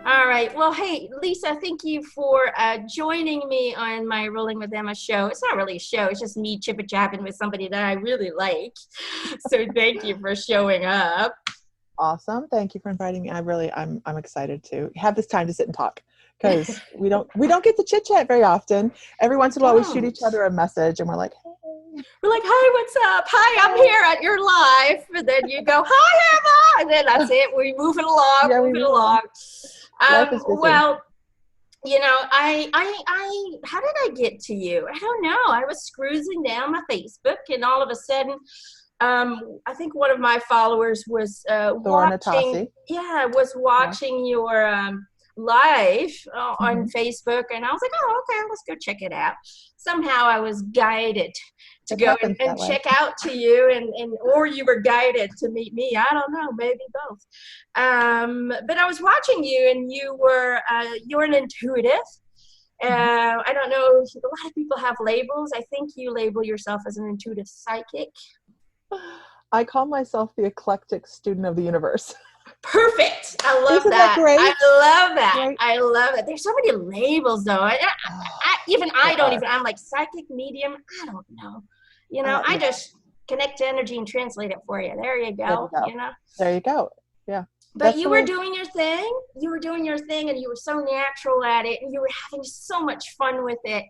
All right. Well, hey, Lisa, thank you for joining me on my Rolling with Emma show. It's not really a show, it's just me chipper chapping with somebody that I really like. So thank you for showing up. Awesome. Thank you for inviting me. I'm excited to have this time to sit and talk because we don't get to chit chat very often. Every once in a while we shoot Don't. each other a message and we're like, hey, We're like, hi, what's up? Hi, I'm hey. here at your live. And then you go, hi, Emma. And then that's it. We move it along, Yeah, we move it move on. along. Life is busy. Well, how did I get to you? I don't know. I was cruising down my Facebook, and all of a sudden, I think one of my followers was Thor watching. Natasi. Yeah, was Yeah. watching your live on Hmm. Facebook, and I was like, oh, okay, let's go check it out. Somehow, I was guided to It go happens and that way. check out to you, and or you were guided to meet me. I don't know, maybe both. But I was watching you, and you're an intuitive. Mhm. I don't know. A lot of people have labels. I think you label yourself as an intuitive psychic. I call myself the eclectic student of the universe. Perfect. I love Isn't that that. I great? love that. Right? I love it. There's so many labels, though. Oh, Even I there don't are. even. I'm like psychic medium. I don't know. I Yeah, just connect to energy and translate it for you. There you there you go. go. There you go. Yeah. But That's you the were way. doing your thing. You were doing your thing, and you were so natural at it, and you were having so much fun with it.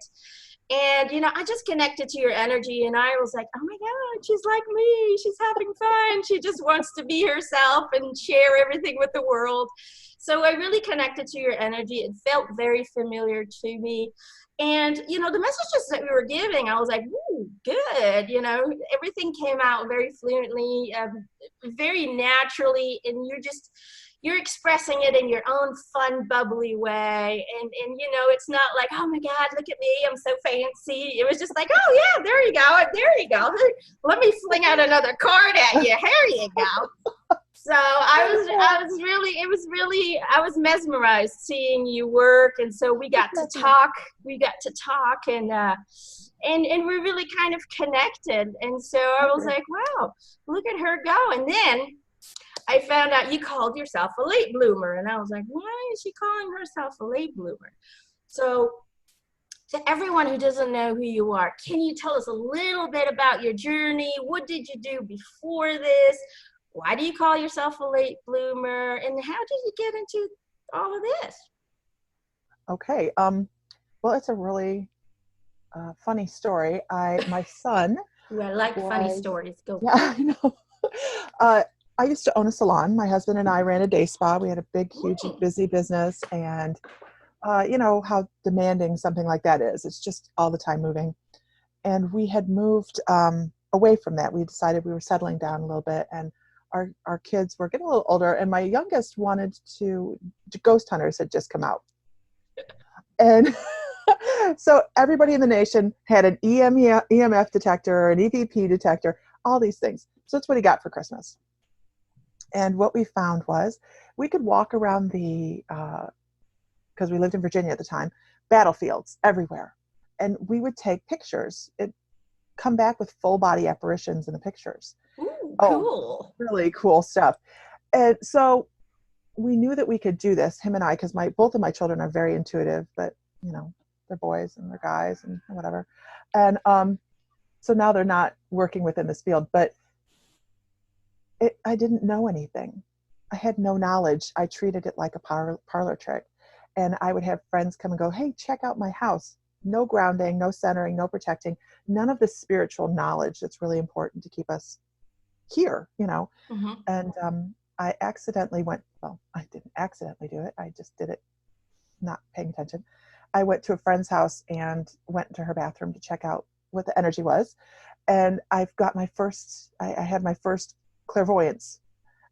And I just connected to your energy, and I was like, oh my God, she's like me. She's having fun. She just wants to be herself and share everything with the world. So I really connected to your energy. It felt very familiar to me. And the messages that we were giving, I was like, ooh, good. Everything came out very fluently, very naturally, and you're expressing it in your own fun, bubbly way. And it's not like, oh my God, look at me, I'm so fancy. It was just like, oh yeah, there you go, there you go. Let me fling out another card at you. Here you go. So I was mesmerized seeing you work, and so we got to talk. And we really kind of connected. And so I was like, wow, look at her go. And then I found out you called yourself a late bloomer. And I was like, why is she calling herself a late bloomer? So, to everyone who doesn't know who you are, can you tell us a little bit about your journey? What did you do before this? Why do you call yourself a late bloomer? And how did you get into all of this? Okay. Well, it's a really funny story. My son Ooh, I like funny was, stories. Go yeah, for it. I know. Uh, I used to own a salon. My husband and I ran a day spa. We had a big, huge, Mm. busy business, and you know how demanding something like that is. It's just all the time moving. And we had moved away from that. We decided we were settling down a little bit, and our kids were getting a little older. And my youngest wanted to. Ghost Hunters had just come out, and so everybody in the nation had an EMF detector, an EVP detector, all these things. So that's what he got for Christmas. And what we found was we could walk around because we lived in Virginia at the time, battlefields everywhere. And we would take pictures. It come back with full body apparitions in the pictures. Ooh, Oh, cool. really cool stuff. And so we knew that we could do this, him and I, because my both of my children are very intuitive, but you know, they're boys and they're guys and whatever. And so now they're not working within this field, but I didn't know anything. I had no knowledge. I treated it like a parlor trick. And I would have friends come and go, hey, check out my house. No grounding, no centering, no protecting, none of the spiritual knowledge that's really important to keep us here, you know. Mm-hmm. And I accidentally went, well, I didn't accidentally do it. I just did it not paying attention. I went to a friend's house and went into her bathroom to check out what the energy was. And I had my first clairvoyance,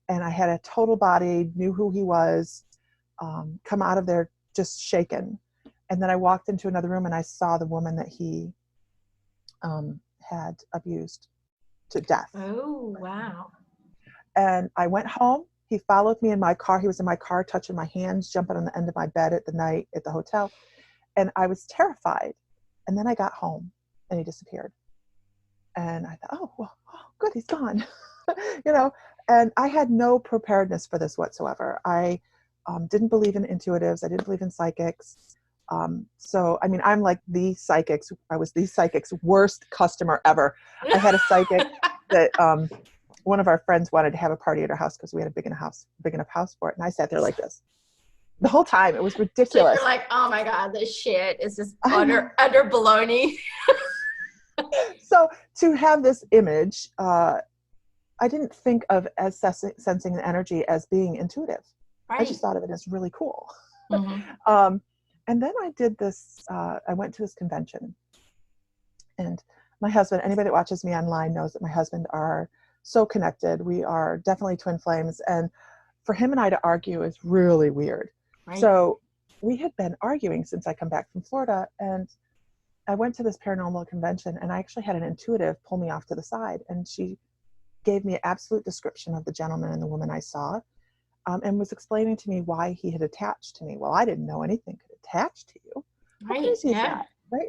and I had a total body, knew who he was, come out of there just shaken. And then I walked into another room and I saw the woman that he had abused to death. Oh, wow. And I went home. He followed me in my car. He was in my car, touching my hands, jumping on the end of my bed at the night at the hotel. And I was terrified. And then I got home and he disappeared. And I thought, oh, well, oh, good, he's gone. you know, and I had no preparedness for this whatsoever. I Didn't believe in intuitives. I didn't believe in psychics. So, I mean, I'm like I was the psychic's worst customer ever. I had a psychic that one of our friends wanted to have a party at our house because we had a big enough house for it. And I sat there like this the whole time. It was ridiculous. So you're like, oh my God, this shit is just utter baloney. So to have this image, I didn't think of as sensing the energy as being intuitive. Right. I just thought of it as really cool. Mm-hmm. And then I did this, I went to this convention, and my husband, anybody that watches me online knows that my husband are so connected. We are definitely twin flames. And for him and I to argue is really weird. Right. So we had been arguing since I come back from Florida, and I went to this paranormal convention, and I actually had an intuitive pull me off to the side, and she gave me an absolute description of the gentleman and the woman I saw, and was explaining to me why he had attached to me. Well, I didn't know anything could attach to you. How crazy is that? Right?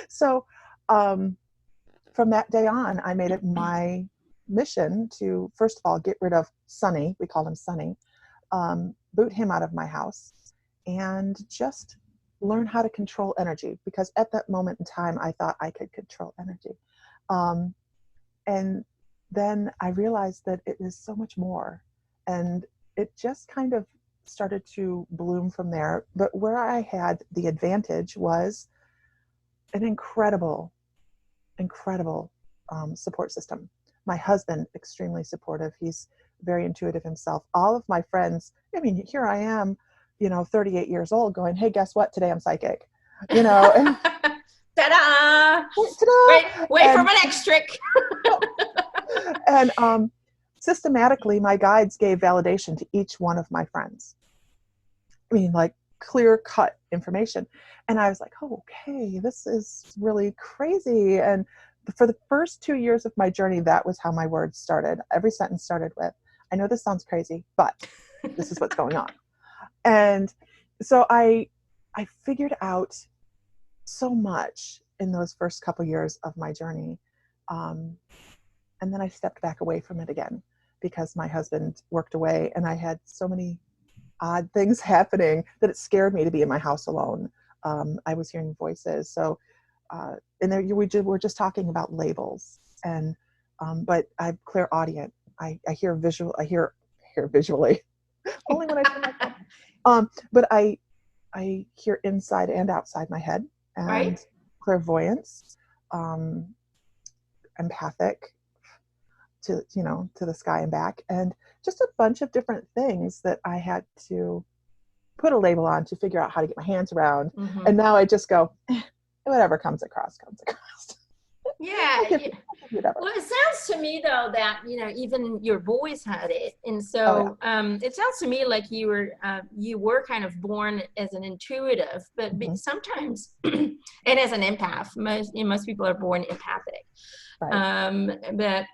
So from that day on, I made it my mission to, first of all, get rid of Sonny. We called him Sonny. Boot him out of my house, and just learn how to control energy, because at that moment in time, I thought I could control energy. And then I realized that it is so much more. And it just kind of started to bloom from there. But where I had the advantage was an incredible support system. My husband, extremely supportive. He's very intuitive himself. All of my friends, I mean, here I am, 38 years old going, hey, guess what? Today I'm psychic, And, ta-da! Ta-da! Wait for my next trick. And systematically, my guides gave validation to each one of my friends. I mean, like clear-cut information. And I was like, oh, okay, this is really crazy. And for the first 2 years of my journey, that was how my words started. Every sentence started with, I know this sounds crazy, but this is what's going on. And so I figured out so much in those first couple years of my journey. And then I stepped back away from it again because my husband worked away, and I had so many odd things happening that it scared me to be in my house alone. I was hearing voices. So, and there we're just talking about labels, and but I'm clairaudient. I hear visually only when I turn my phone. But I hear inside and outside my head, and right. Clairvoyance, empathic to the sky and back, and just a bunch of different things that I had to put a label on to figure out how to get my hands around. Mm-hmm. And now I just go, whatever comes across. Yeah. Well, it sounds to me though that even your boys had it, and so it sounds to me like you were kind of born as an intuitive, but mm-hmm. sometimes and as an empath. Most people are born empathic, right. But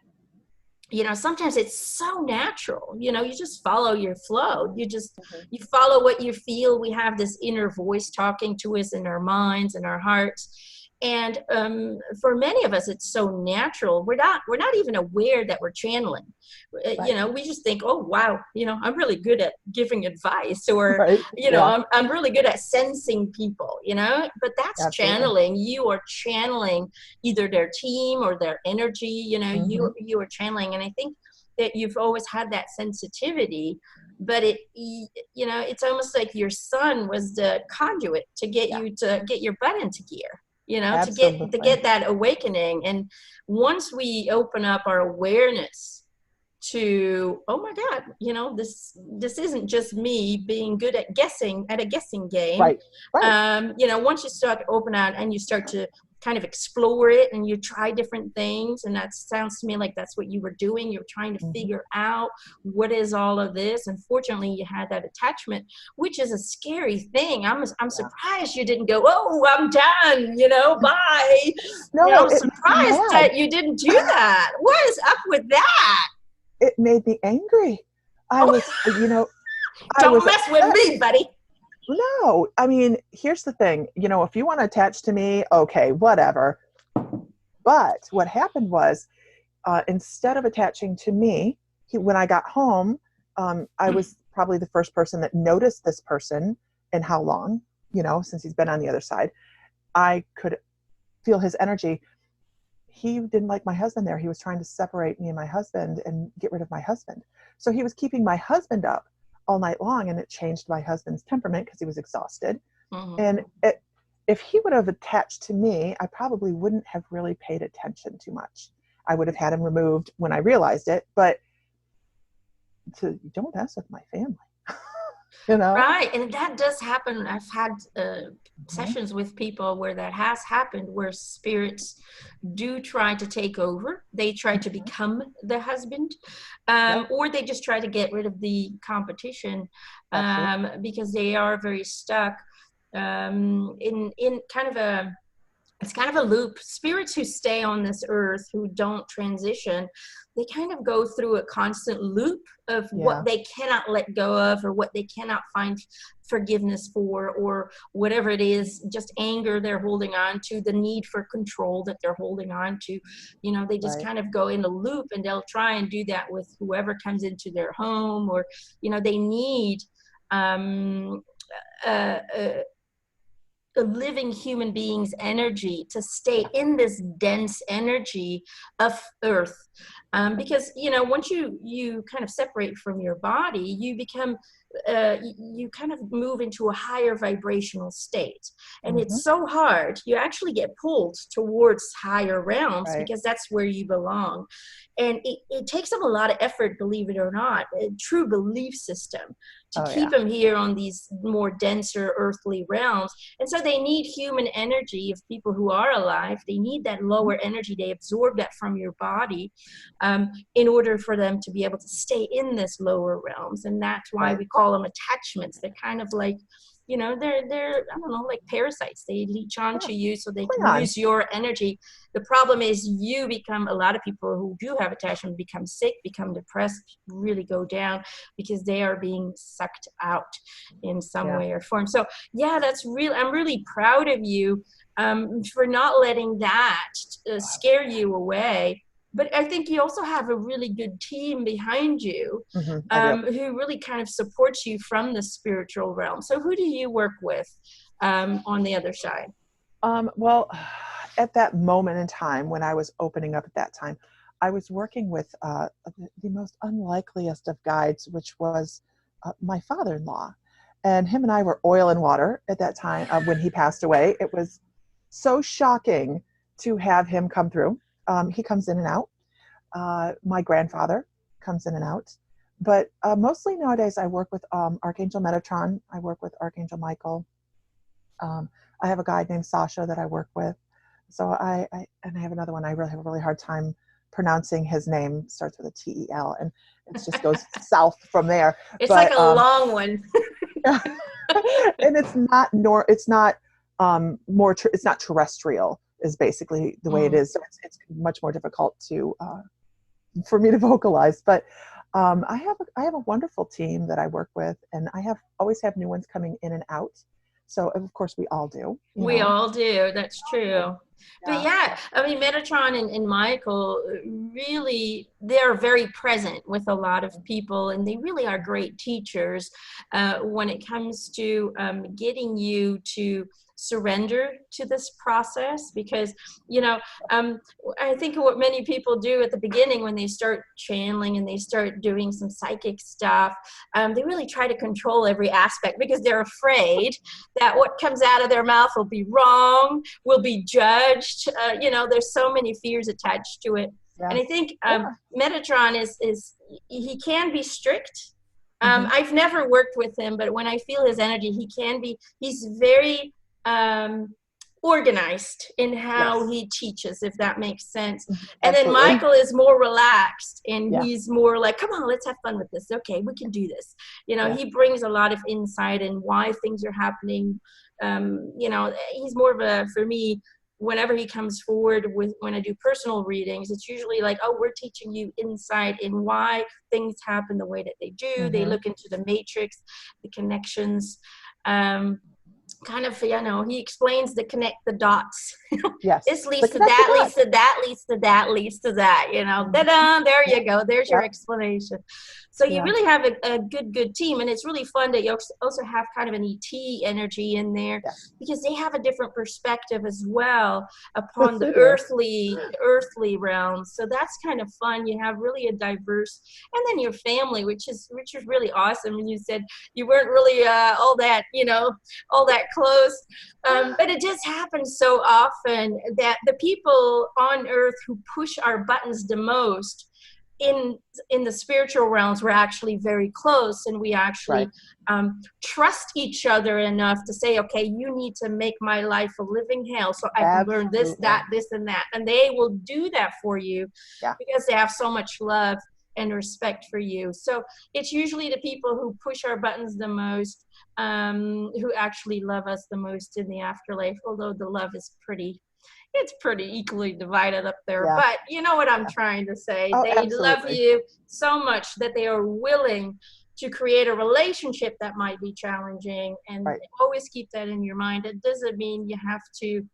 sometimes it's so natural. You just follow your flow. You just mm-hmm. you follow what you feel. We have this inner voice talking to us in our minds and our hearts. And for many of us, it's so natural. We're not even aware that we're channeling. Right. We just think, oh wow, I'm really good at giving advice, or right. I'm really good at sensing people. But that's Absolutely. Channeling. You are channeling either their team or their energy. Mm-hmm. you are channeling, and I think that you've always had that sensitivity. But it's almost like your son was the conduit to get you to get your butt into gear. To get that awakening. And once we open up our awareness to, oh my God, this isn't just me being good at a guessing game. Right. Once you start to open out and you start to kind of explore it and you try different things, and that sounds to me like that's what you were doing. You're trying to mm-hmm. figure out what is all of this. Unfortunately, you had that attachment, which is a scary thing. I'm surprised you didn't go, oh, I'm done, bye. No, I'm surprised that you didn't do that. What is up with that? It made me angry. Don't mess with me, buddy. No, I mean, here's the thing. If you want to attach to me, okay, whatever. But what happened was, instead of attaching to me, when I got home, I was probably the first person that noticed this person and how long, since he's been on the other side. I could feel his energy. He didn't like my husband there. He was trying to separate me and my husband and get rid of my husband. So he was keeping my husband up all night long, and it changed my husband's temperament because he was exhausted. And if he would have attached to me, I probably wouldn't have really paid attention too much. I would have had him removed when I realized it, but don't mess with my family. Right. And that does happen. I've had sessions with people where that has happened, where spirits do try to take over. They try to become the husband, or they just try to get rid of the competition, because they are very stuck in kind of it's kind of a loop. Spirits who stay on this earth, who don't transition, they kind of go through a constant loop of what they cannot let go of, or what they cannot find forgiveness for, or whatever it is, just anger they're holding on to, the need for control that they're holding on to. They just kind of go in a loop, and they'll try and do that with whoever comes into their home, or, they need a living human being's energy to stay in this dense energy of earth, because once you kind of separate from your body, you become you kind of move into a higher vibrational state, and it's so hard. You actually get pulled towards higher realms because that's where you belong. And it takes them a lot of effort, believe it or not, a true belief system to keep them here on these more denser earthly realms. And so they need human energy of people who are alive. They need that lower energy. They absorb that from your body in order for them to be able to stay in this lower realms. And that's why we call them attachments. They're kind of like, they're I don't know, like parasites. They leech onto you so they can use your energy. The problem is a lot of people who do have attachment become sick, become depressed, really go down, because they are being sucked out in some way or form. So I'm really proud of you for not letting that scare you away. But I think you also have a really good team behind you who really kind of supports you from the spiritual realm. So who do you work with on the other side? Well, at that moment in time, when I was opening up at that time, I was working with the most unlikeliest of guides, which was my father-in-law. And him and I were oil and water at that time when he passed away. It was so shocking to have him come through. He comes in and out. My grandfather comes in and out. But mostly nowadays I work with Archangel Metatron. I work with Archangel Michael. I have a guide named Sasha that I work with. So I have another one. I really have a really hard time pronouncing his name. It starts with a T-E-L, and it just goes south from there. It's like a long one. And it's not terrestrial is basically the way it is. So it's much more difficult for me to vocalize. But I have a wonderful team that I work with, and I always have new ones coming in and out. So of course we all do. We all do. That's true. But Metatron and Michael really, they're very present with a lot of people, and they really are great teachers when it comes to getting you to surrender to this process. Because I think what many people do at the beginning when they start channeling and they start doing some psychic stuff, they really try to control every aspect because they're afraid that what comes out of their mouth will be wrong, will be judged. There's so many fears attached to it. And I think Metatron he can be strict. I've never worked with him, but when I feel his energy, he's very organized in how he teaches, if that makes sense. And then Michael is more relaxed, and he's more like, come on, let's have fun with this. Okay, we can do this. He brings a lot of insight in why things are happening. He's more of for me, whenever he comes forward when I do personal readings, it's usually like, oh, we're teaching you insight in why things happen the way that they do. They look into the matrix, the connections. kind of, he explains the connect the dots. Yes. This leads The to connect the that, leads dots. to that, leads to that, leads to that, Mhm. Ta-da, there Yep. you go. There's your Yep. explanation. So you Yeah. really have a good team. And it's really fun that you also have kind of an ET energy in there, Yes. because they have a different perspective as well Yes, upon they do. the earthly realms. So that's kind of fun. You have really a diverse, and then your family, which is really awesome. And you said you weren't really all that close. But it just happens so often that the people on earth who push our buttons the most in the spiritual realms, we're actually very close, and we Right. actually trust each other enough to say, okay, you need to make my life a living hell so I can learn this, Absolutely. that, this, and that. And they will do that for you Yeah. because they have so much love and respect for you. So it's usually the people who push our buttons the most, who actually love us the most in the afterlife, although the love is pretty equally divided up there. Yeah. But you know what I'm Yeah. trying to say. Oh, They love absolutely. you so much that they are willing to create a relationship that might be challenging, and Right. always keep that in your mind. It doesn't mean you have to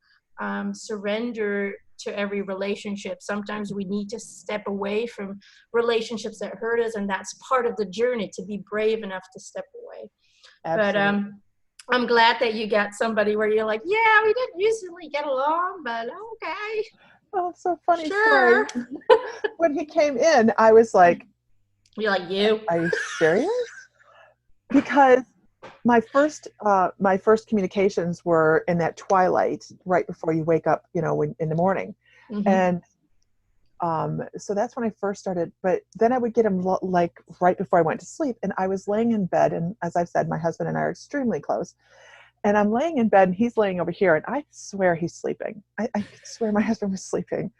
surrender to every relationship. Sometimes we need to step away from relationships that hurt us, and that's part of the journey, to be brave enough to step away. But Absolutely. I'm glad that you got somebody where you're like, yeah, we didn't usually get along, but okay, Oh, so funny story. sure. When he came in, I was like, You're like, you. are you serious? Because my first communications were in that twilight right before you wake up, in the morning. Mm-hmm. And so that's when I first started. But then I would get him like right before I went to sleep, and I was laying in bed. And as I've said, my husband and I are extremely close. And I'm laying in bed, and he's laying over here, and I swear he's sleeping. I swear my husband was sleeping.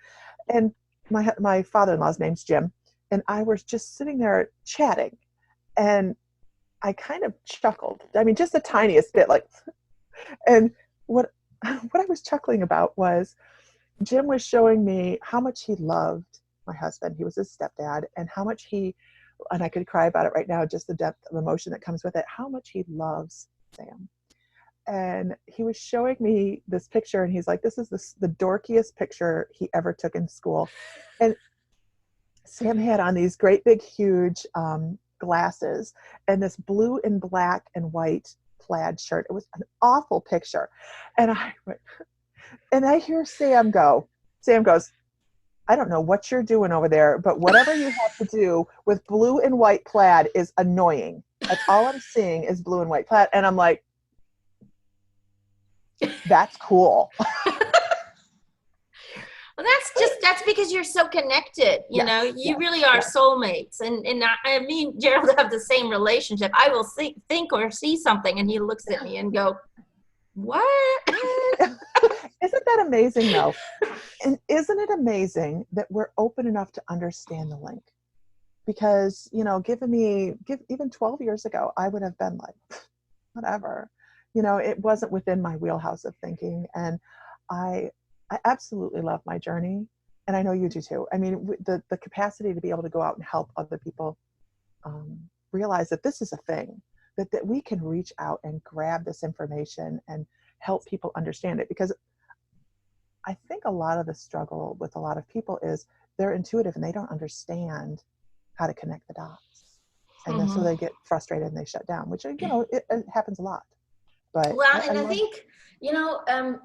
And my father-in-law's name's Jim, and I was just sitting there chatting, and I kind of chuckled. I mean, just the tiniest bit, like. And what what I was chuckling about was Jim was showing me how much he loved my husband. He was his stepdad, and how much and I could cry about it right now, just the depth of emotion that comes with it, how much he loves Sam. And he was showing me this picture, and he's like, this is the dorkiest picture he ever took in school. And Sam had on these great big huge glasses and this blue and black and white plaid shirt. It was an awful picture. And I hear Sam goes, I don't know what you're doing over there, but whatever you have to do with blue and white plaid is annoying. That's all I'm seeing is blue and white plaid. And I'm like, that's cool. Well, that's because you're so connected. Yes, You yes, really are yes. soulmates. And I mean, Gerald have the same relationship. I will think or see something, and he looks at me and go, "What?" Isn't that amazing though? And isn't it amazing that we're open enough to understand the link? Because, even 12 years ago, I would have been like, whatever. It wasn't within my wheelhouse of thinking. And I I absolutely love my journey. And I know you do too. I mean, the capacity to be able to go out and help other people um, realize that this is a thing, that we can reach out and grab this information and help people understand it. Because I think a lot of the struggle with a lot of people is they're intuitive and they don't understand how to connect the dots. And then so Mhm. they get frustrated and they shut down, which, it happens a lot. But Well, I and I love, think,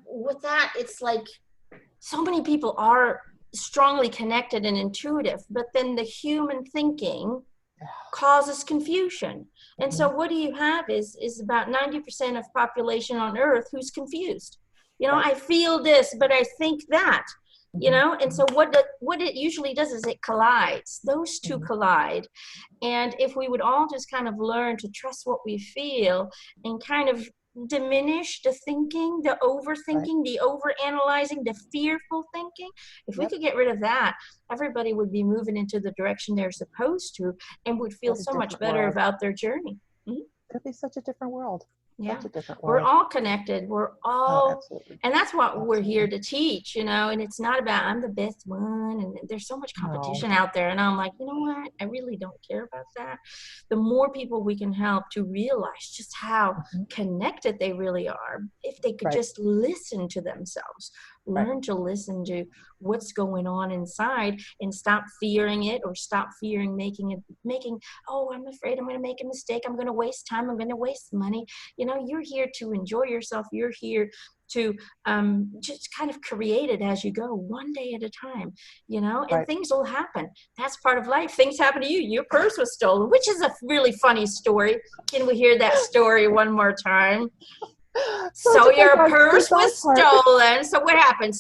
with that, it's like so many people are strongly connected and intuitive, but then the human thinking causes confusion. And so mhm, what do you have is about 90% of population on earth who's confused. right. I feel this, but I think that. Hmm. And so what it usually does is it collides. Those two Hmm. collide. And if we would all just kind of learn to trust what we feel and kind of diminish the thinking, the Right. overthinking, the overanalyzing, the fearful thinking, if we Yep. could get rid of that, everybody would be moving into the direction they're supposed to and would feel What a so much different better world. about their journey. Mhm. It'd be such a different world. Yeah. such a different We're world. all connected. We're Oh, all, absolutely. and that's what we're here Absolutely. to teach, and it's not about I'm the best one. And there's so much No. competition out there. And I'm like, you know what? I really don't care about that. The more people we can help to realize just how Hmm. connected they really are, if they could Right. just listen to themselves, Right. learn to listen to what's going on inside and stop fearing it, or stop fearing making, oh, I'm afraid I'm going to make a mistake. I'm going to waste time. I'm going to waste money. You're here to enjoy yourself. You're here to just kind of create it as you go, one day at a time, and Right. things will happen. That's part of life. Things happen to you. Your purse was stolen, which is a really funny story. Can we hear that story one more time? So I So took my your dogs to the purse dog was park. stolen. So what happened?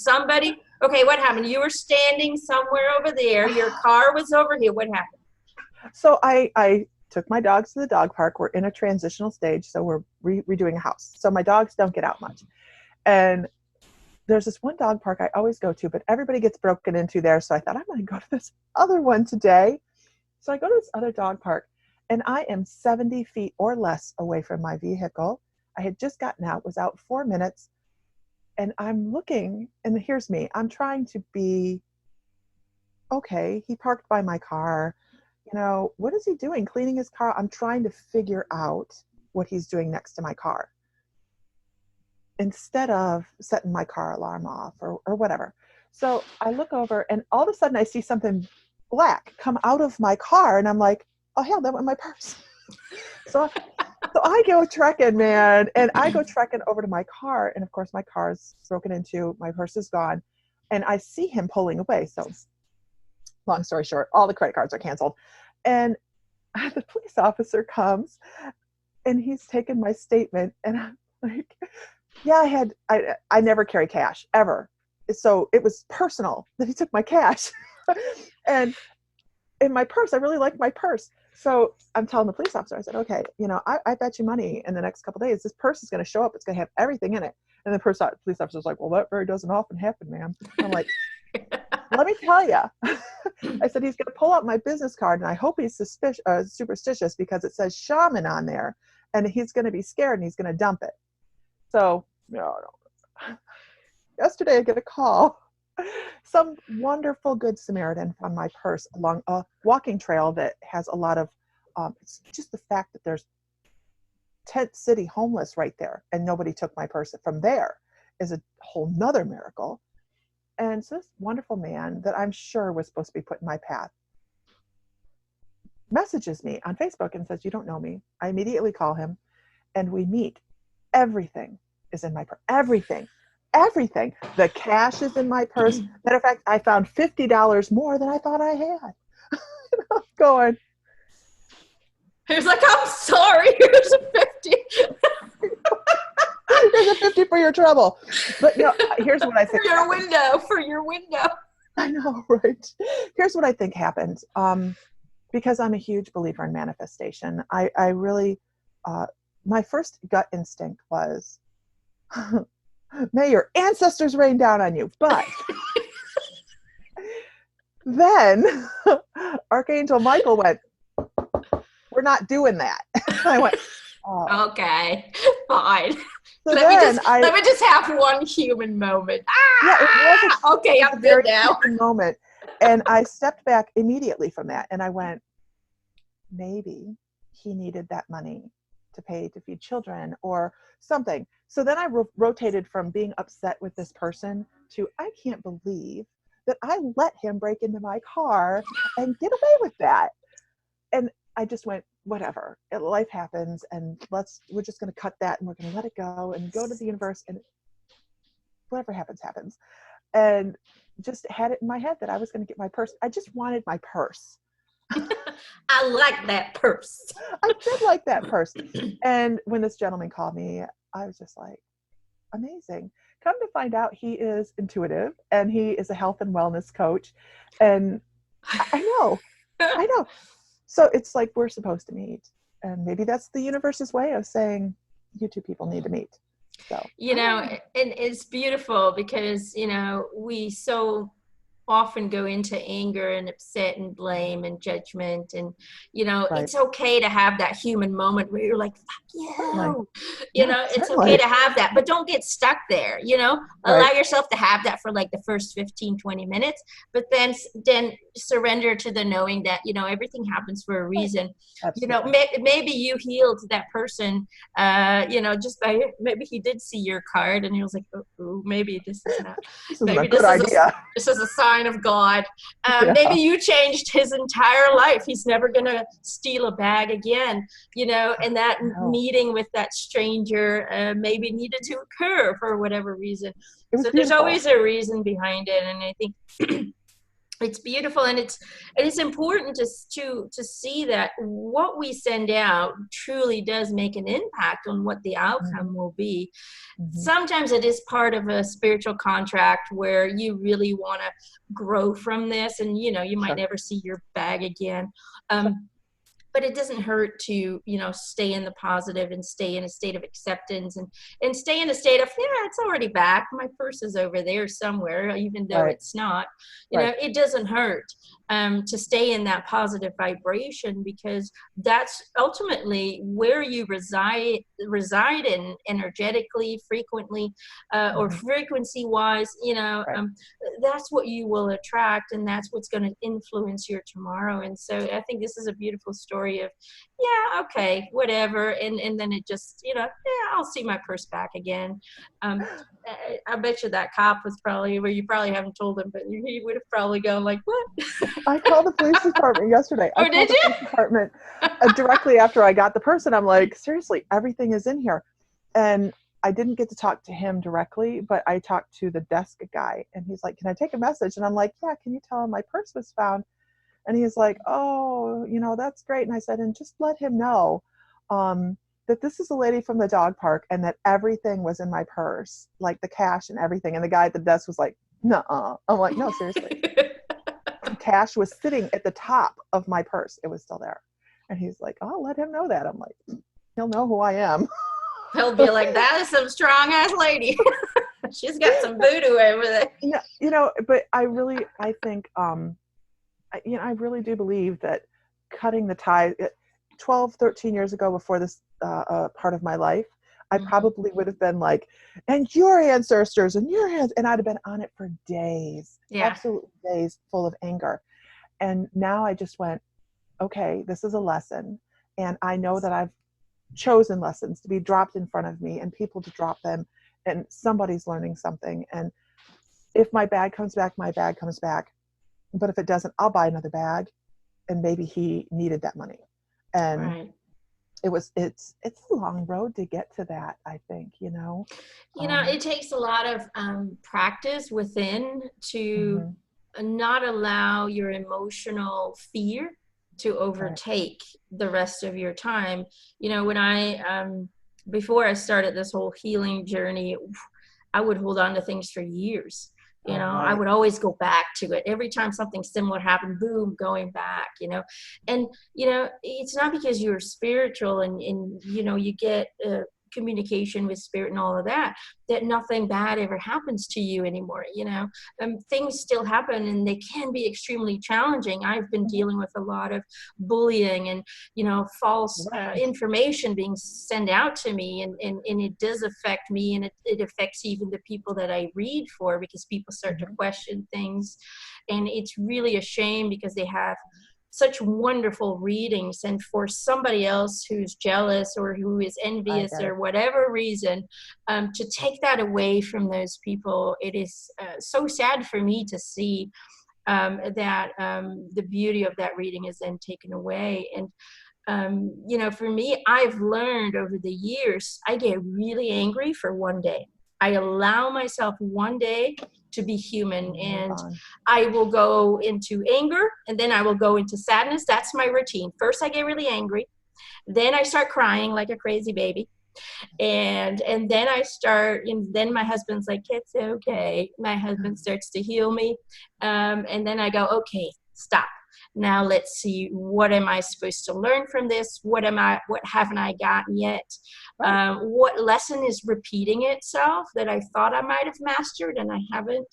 Okay, what happened? You were standing somewhere over there. Your car was over here. What happened? So I took my dogs to the dog park. We're in a transitional stage, so we're redoing a house. So my dogs don't get out much. And there's this one dog park I always go to, but everybody gets broken into there. So I thought I'm going to go to this other one today. So I go to this other dog park, and I am 70 feet or less away from my vehicle. I had just gotten out, was out 4 minutes, and I'm looking, and here's me. I'm trying to be okay. He parked by my car. What is he doing? Cleaning his car? I'm trying to figure out what he's doing next to my car instead of setting my car alarm off or whatever. So I look over, and all of a sudden I see something black come out of my car, and I'm like, oh hell, that went in my purse. So I go trekking, man, and I go trekking over to my car, and of course my car's broken into, my purse is gone, and I see him pulling away. So long story short, all the credit cards are canceled. And the police officer comes, and he's taken my statement, and I'm like, yeah, I never carry cash ever. So it was personal that he took my cash. And in my purse, I really like my purse. So I'm telling the police officer, I said, okay, I bet you money in the next couple of days, this purse is going to show up. It's going to have everything in it. And the police officer's like, well, that very doesn't often happen, ma'am. I'm like, let me tell you. I said, he's going to pull out my business card, and I hope he's superstitious, because it says shaman on there, and he's going to be scared, and he's going to dump it. So, no. Yesterday I get a call. Some wonderful Good Samaritan found my purse along a walking trail that has a lot of, it's just the fact that there's tent city homeless right there, and nobody took my purse from there is a whole nother miracle. And so this wonderful man that I'm sure was supposed to be put in my path messages me on Facebook and says, you don't know me. I immediately call him, and we meet. Everything is in my purse. Everything. The cash is in my purse. Matter of fact, I found $50 more than I thought I had. I'm going. He was like, I'm sorry, here's a 50. Here's a 50 for your trouble. But no, here's what I think. For your window. I know, right? Here's what I think happened. Because I'm a huge believer in manifestation, I really, my first gut instinct was, may your ancestors rain down on you. But then Archangel Michael went, we're not doing that. I went, oh. Okay, fine. So let me just have one human moment. Yeah, it was okay, I'm good now. Human moment. And I stepped back immediately from that, and I went, maybe he needed that money to pay to feed children or something. So then I rotated from being upset with this person to, I can't believe that I let him break into my car and get away with that. And I just went, whatever, life happens, and we're just going to cut that, and we're going to let it go and go to the universe, and whatever happens, happens. And just had it in my head that I was going to get my purse. I just wanted my purse. I like that purse. I did like that purse. And when this gentleman called me, I was just like, amazing. Come to find out, he is intuitive, and he is a health and wellness coach. And I know. So it's like, we're supposed to meet. And maybe that's the universe's way of saying, you two people need to meet. So, and it's beautiful because, we so often go into anger and upset and blame and judgment. And, Right. it's okay to have that human moment where you're like, fuck Certainly. you. Yeah, It's okay certainly. to have that, but don't get stuck there, Right. allow yourself to have that for like the first 15-20 minutes, but then surrender to the knowing that, everything happens for a Right. reason. Absolutely. Maybe you healed that person, just by, maybe he did see your card and he was like, oh, maybe this is not, This isn't a maybe good idea. this is a sign of God. Maybe Yeah. you changed his entire life. He's never going to steal a bag again, and that No, meeting with that stranger maybe needed to occur for whatever reason. it was So there's beautiful. always a reason behind it. And I think it's beautiful, and it's important to see that what we send out truly does make an impact on what the Hmm. outcome will be. Hmm. Sometimes it is part of a spiritual contract where you really want to grow from this, and you might Sure. never see your bag again. Sure. But it doesn't hurt to stay in the positive and stay in a state of acceptance, and stay in a state of, yeah, it's already back, my purse is over there somewhere, even though Right. it's not. Right. It doesn't hurt to stay in that positive vibration, because that's ultimately where you reside in energetically, frequently, or Hmm. frequency wise. Right. That's what you will attract, and that's what's going to influence your tomorrow. And so I think this is a beautiful story of, yeah, okay, whatever. And then it just, yeah, I'll see my purse back again. I bet you that cop was probably, where you probably haven't told him, but he would have probably gone like, what? I called the police department yesterday. I Oh, called did the you? police department directly after I got the person. I'm like, seriously, everything is in here. And I didn't get to talk to him directly, but I talked to the desk guy, and he's like, can I take a message? And I'm like, yeah, can you tell him my purse was found? And he's like, oh, that's great. And I said, and just let him know that this is a lady from the dog park and that everything was in my purse, like the cash and everything. And the guy at the desk was like, nuh-uh. I'm like, no, seriously. Cash was sitting at the top of my purse. It was still there. And he's like, I'll let him know that. I'm like, he'll know who I am. He'll be like, that is some strong ass lady. She's got some voodoo over there. But I think, I really do believe that cutting the tie 12, 13 years ago, before this part of my life, I Mm-hmm. probably would have been like, and your ancestors and your hands, and I'd have been on it for days, Yeah. absolute days, full of anger. And now I just went, okay, this is a lesson. And I know that I've chosen lessons to be dropped in front of me and people to drop them. And somebody's learning something. And if my bag comes back, my bag comes back. But if it doesn't, I'll buy another bag. And maybe he needed that money. And Right. it's a long road to get to that, I think, It takes a lot of practice within to Mhm. not allow your emotional fear to Right. overtake the rest of your time. When before I started this whole healing journey, I would hold on to things for years. Oh, I right. would always go back to it. Every time something similar happened, boom, going back, And, it's not because you're spiritual and you get communication with spirit and all of that, that nothing bad ever happens to you anymore. Things still happen and they can be extremely challenging. I've been Mhm. dealing with a lot of bullying and, false Right. information being sent out to me, and it does affect me, and it affects even the people that I read for, because people start to Mhm. question things. And it's really a shame, because they have such wonderful readings, and for somebody else who's jealous or who is I envious get or it. whatever reason, to take that away from those people, it is so sad for me to see that the beauty of that reading is then taken away. And for me, I've learned over the years, I get really angry for one day. I allow myself one day to be human, And move and on. I will go into anger, and then I will go into sadness. That's my routine. First, I get really angry. Then I start crying like a crazy baby. And then I start, and then my husband's like, it's okay. My husband starts to heal me. And then I go, okay, stop. Now let's see, what am I supposed to learn from this? What haven't I gotten yet? Right. What lesson is repeating itself that I thought I might have mastered and I haven't?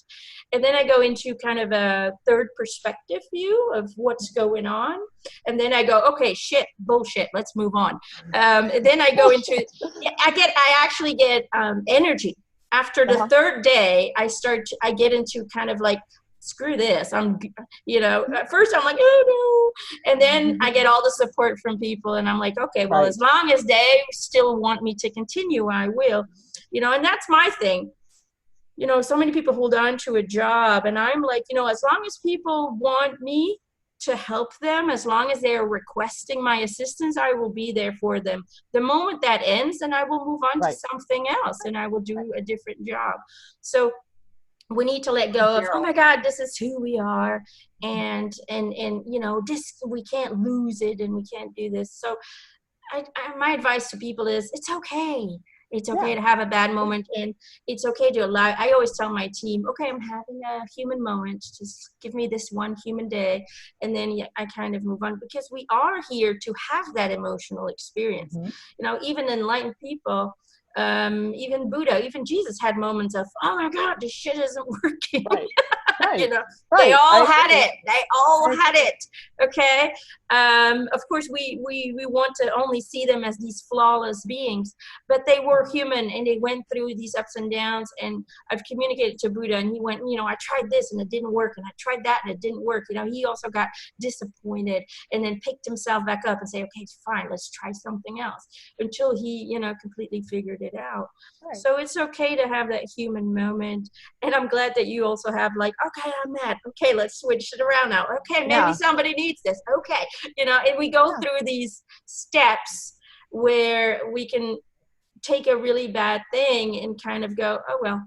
And then I go into kind of a third perspective view of what's going on. And then I go, okay, shit, bullshit, let's move on. And then I go into, I actually get energy. After the third day, I get into kind of like, screw this. At first I'm like, oh no. And then I get all the support from people and I'm like, okay, well, as long as they still want me to continue, I will, and that's my thing. So many people hold on to a job and I'm like, as long as people want me to help them, as long as they are requesting my assistance, I will be there for them. The moment that ends, then I will move on to something else and I will do a different job. So we need to let go of, oh my God, this is who we are. And this, we can't lose it and we can't do this. So my advice to people is, it's okay. It's okay to have a bad moment, and it's okay to allow. I always tell my team, okay, I'm having a human moment. Just give me this one human day, and then I kind of move on, because we are here to have that emotional experience. Even enlightened people, even Buddha, even Jesus had moments of, oh my God, this shit isn't working. They all had it. They all had it. Okay. Of course, we want to only see them as these flawless beings, but they were human and they went through these ups and downs. And I've communicated to Buddha, and he went, I tried this and it didn't work, and I tried that and it didn't work. He also got disappointed and then picked himself back up and say, okay, fine, let's try something else, until he, completely figured it out. So it's okay to have that human moment. And I'm glad that you also have like, okay, I'm mad. Okay, let's switch it around now. Okay, maybe somebody needs this. Okay. And we go through these steps where we can take a really bad thing and kind of go, oh, well,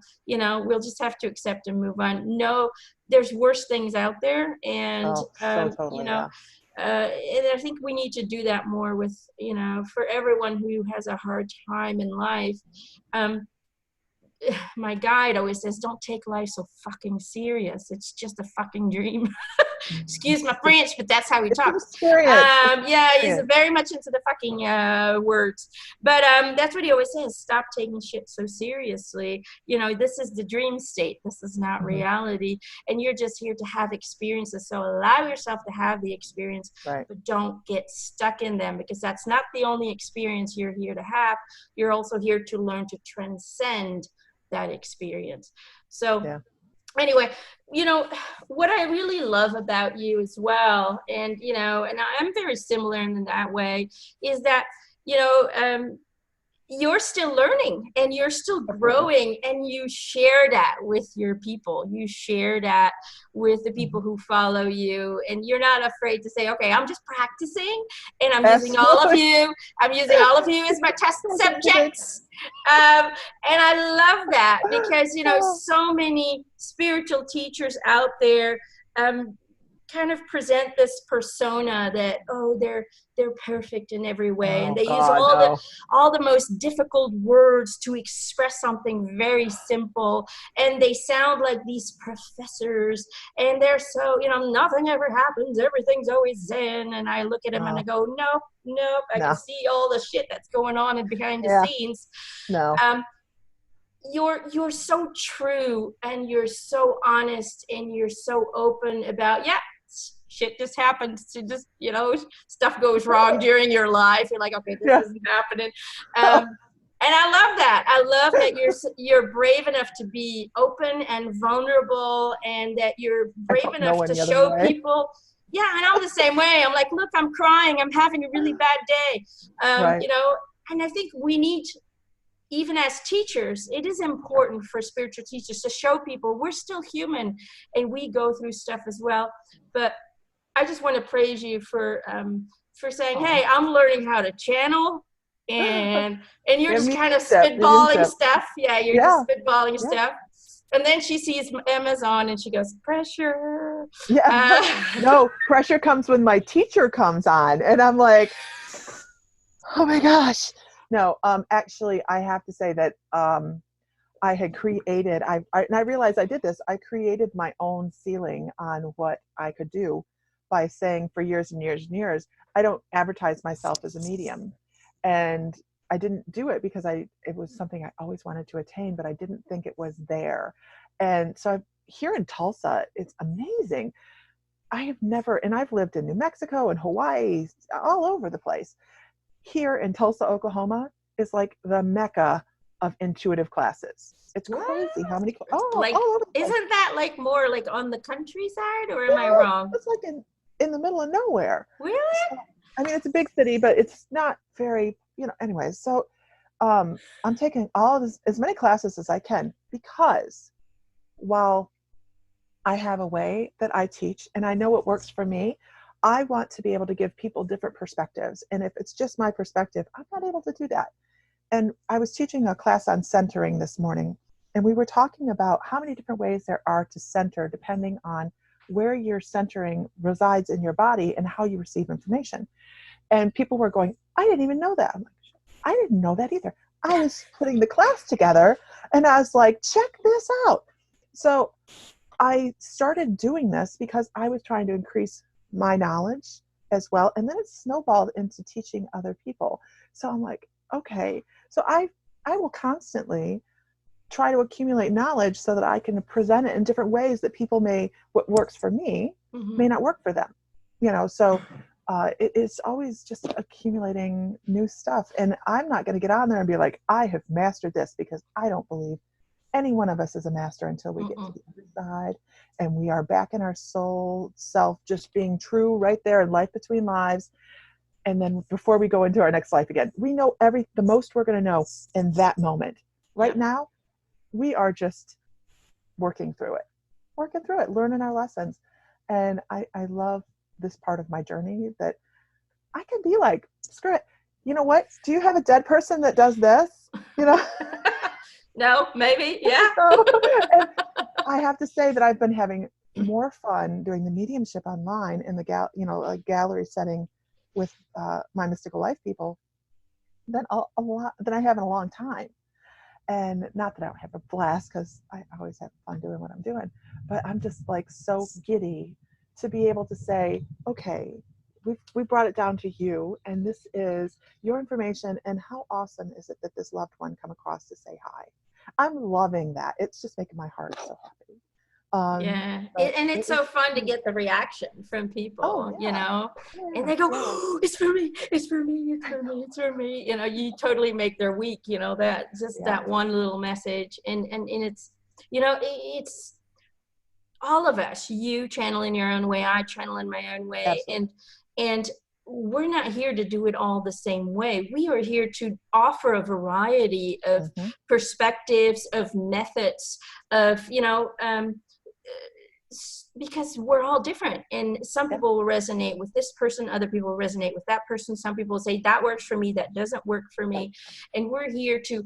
we'll just have to accept and move on. No, there's worse things out there. And, and I think we need to do that more with, for everyone who has a hard time in life. My guide always says, don't take life so fucking serious. It's just a fucking dream. Excuse my French, but that's how he talks. He's very much into the fucking words. But that's what he always says. Stop taking shit so seriously. This is the dream state. This is not reality. And you're just here to have experiences. So allow yourself to have the experience, but don't get stuck in them, because that's not the only experience you're here to have. You're also here to learn to transcend that experience. So anyway, what I really love about you as well, and and I'm very similar in that way, is that you're still learning and you're still growing, and you share that with your people. You share that with the people who follow you, and you're not afraid to say, okay, I'm just practicing and I'm using all of you. I'm using all of you as my test subjects. And I love that, because, so many spiritual teachers out there kind of present this persona that, oh, they're perfect in every way, and they use all the most difficult words to express something very simple, and they sound like these professors, and they're so, nothing ever happens, everything's always zen. And I look at them and I go, nope, I can see all the shit that's going on and behind the scenes. You're so true, and you're so honest, and you're so open about, shit just happens to just, stuff goes wrong during your life. You're like, okay, this isn't happening. And I love that. I love that you're brave enough to be open and vulnerable, and that you're brave enough to show people. Yeah, and I'm the same way. I'm like, look, I'm crying. I'm having a really bad day. And I think we need, even as teachers, it is important for spiritual teachers to show people we're still human and we go through stuff as well. But I just want to praise you for saying, hey, I'm learning how to channel, and you're just kind of spitballing stuff. Yeah, you're just spitballing stuff. And then she sees Emma's on and she goes, pressure. No, pressure comes when my teacher comes on, and I'm like, oh my gosh. No, actually, I have to say that I had created, and I realized I did this, I created my own ceiling on what I could do by saying for years and years and years, I don't advertise myself as a medium. And I didn't do it because it was something I always wanted to attain, but I didn't think it was there. And so here in Tulsa, it's amazing. I have never, and I've lived in New Mexico and Hawaii, all over the place. Here in Tulsa, Oklahoma is like the mecca of intuitive classes. It's crazy how many, like, all over the place. isn't that like more like on the countryside, or am Yeah, I wrong? it's like in the middle of nowhere. Really? So, I mean, it's a big city, but it's not very, anyways. So I'm taking as many classes as I can, because while I have a way that I teach and I know what works for me, I want to be able to give people different perspectives. And if it's just my perspective, I'm not able to do that. And I was teaching a class on centering this morning, and we were talking about how many different ways there are to center depending on where your centering resides in your body and how you receive information. And people were going, I didn't even know that. I'm like, I didn't know that either. I was putting the class together and I was like, check this out. So I started doing this because I was trying to increase my knowledge as well. And then it snowballed into teaching other people. So I'm like, okay, so I will constantly try to accumulate knowledge so that I can present it in different ways that people what works for me may not work for them. So it's always just accumulating new stuff. And I'm not going to get on there and be like, I have mastered this, because I don't believe any one of us is a master until we get to the other side and we are back in our soul self, just being true right there in life between lives. And then before we go into our next life again, we know the most we're going to know in that moment. Right now, we are just working through it, learning our lessons. And I love this part of my journey, that I can be like, screw it. You know what? Do you have a dead person that does this? No, maybe. Yeah. And I have to say that I've been having more fun doing the mediumship online in the gallery setting with my mystical life people than a lot than I have in a long time. And not that I don't have a blast, because I always have fun doing what I'm doing, but I'm just like so giddy to be able to say, okay, we brought it down to you, and this is your information, and how awesome is it that this loved one come across to say hi. I'm loving that. It's just making my heart so happy. And it's so fun to get the reaction from people, and they go, oh, it's for me, it's for me, it's for me, it's for me. You totally make their week, that one little message. And it's, it's all of us, you channel in your own way, I channel in my own way. Absolutely. And we're not here to do it all the same way. We are here to offer a variety of perspectives, of methods, of, because we're all different, and some people will resonate with this person, other people will resonate with that person. Some people will say that works for me, that doesn't work for me. And we're here to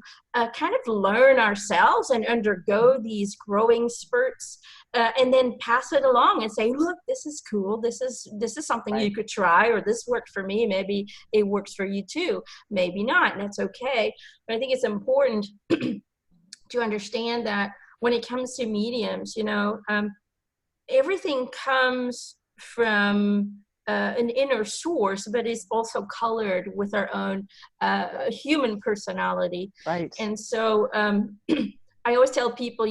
kind of learn ourselves and undergo these growing spurts, and then pass it along and say, look, this is cool, this is something you could try, or this worked for me, maybe it works for you too, maybe not, and that's okay. But I think it's important to understand that when it comes to mediums, everything comes from an inner source, but is also colored with our own human personality. Right. And so I always tell people,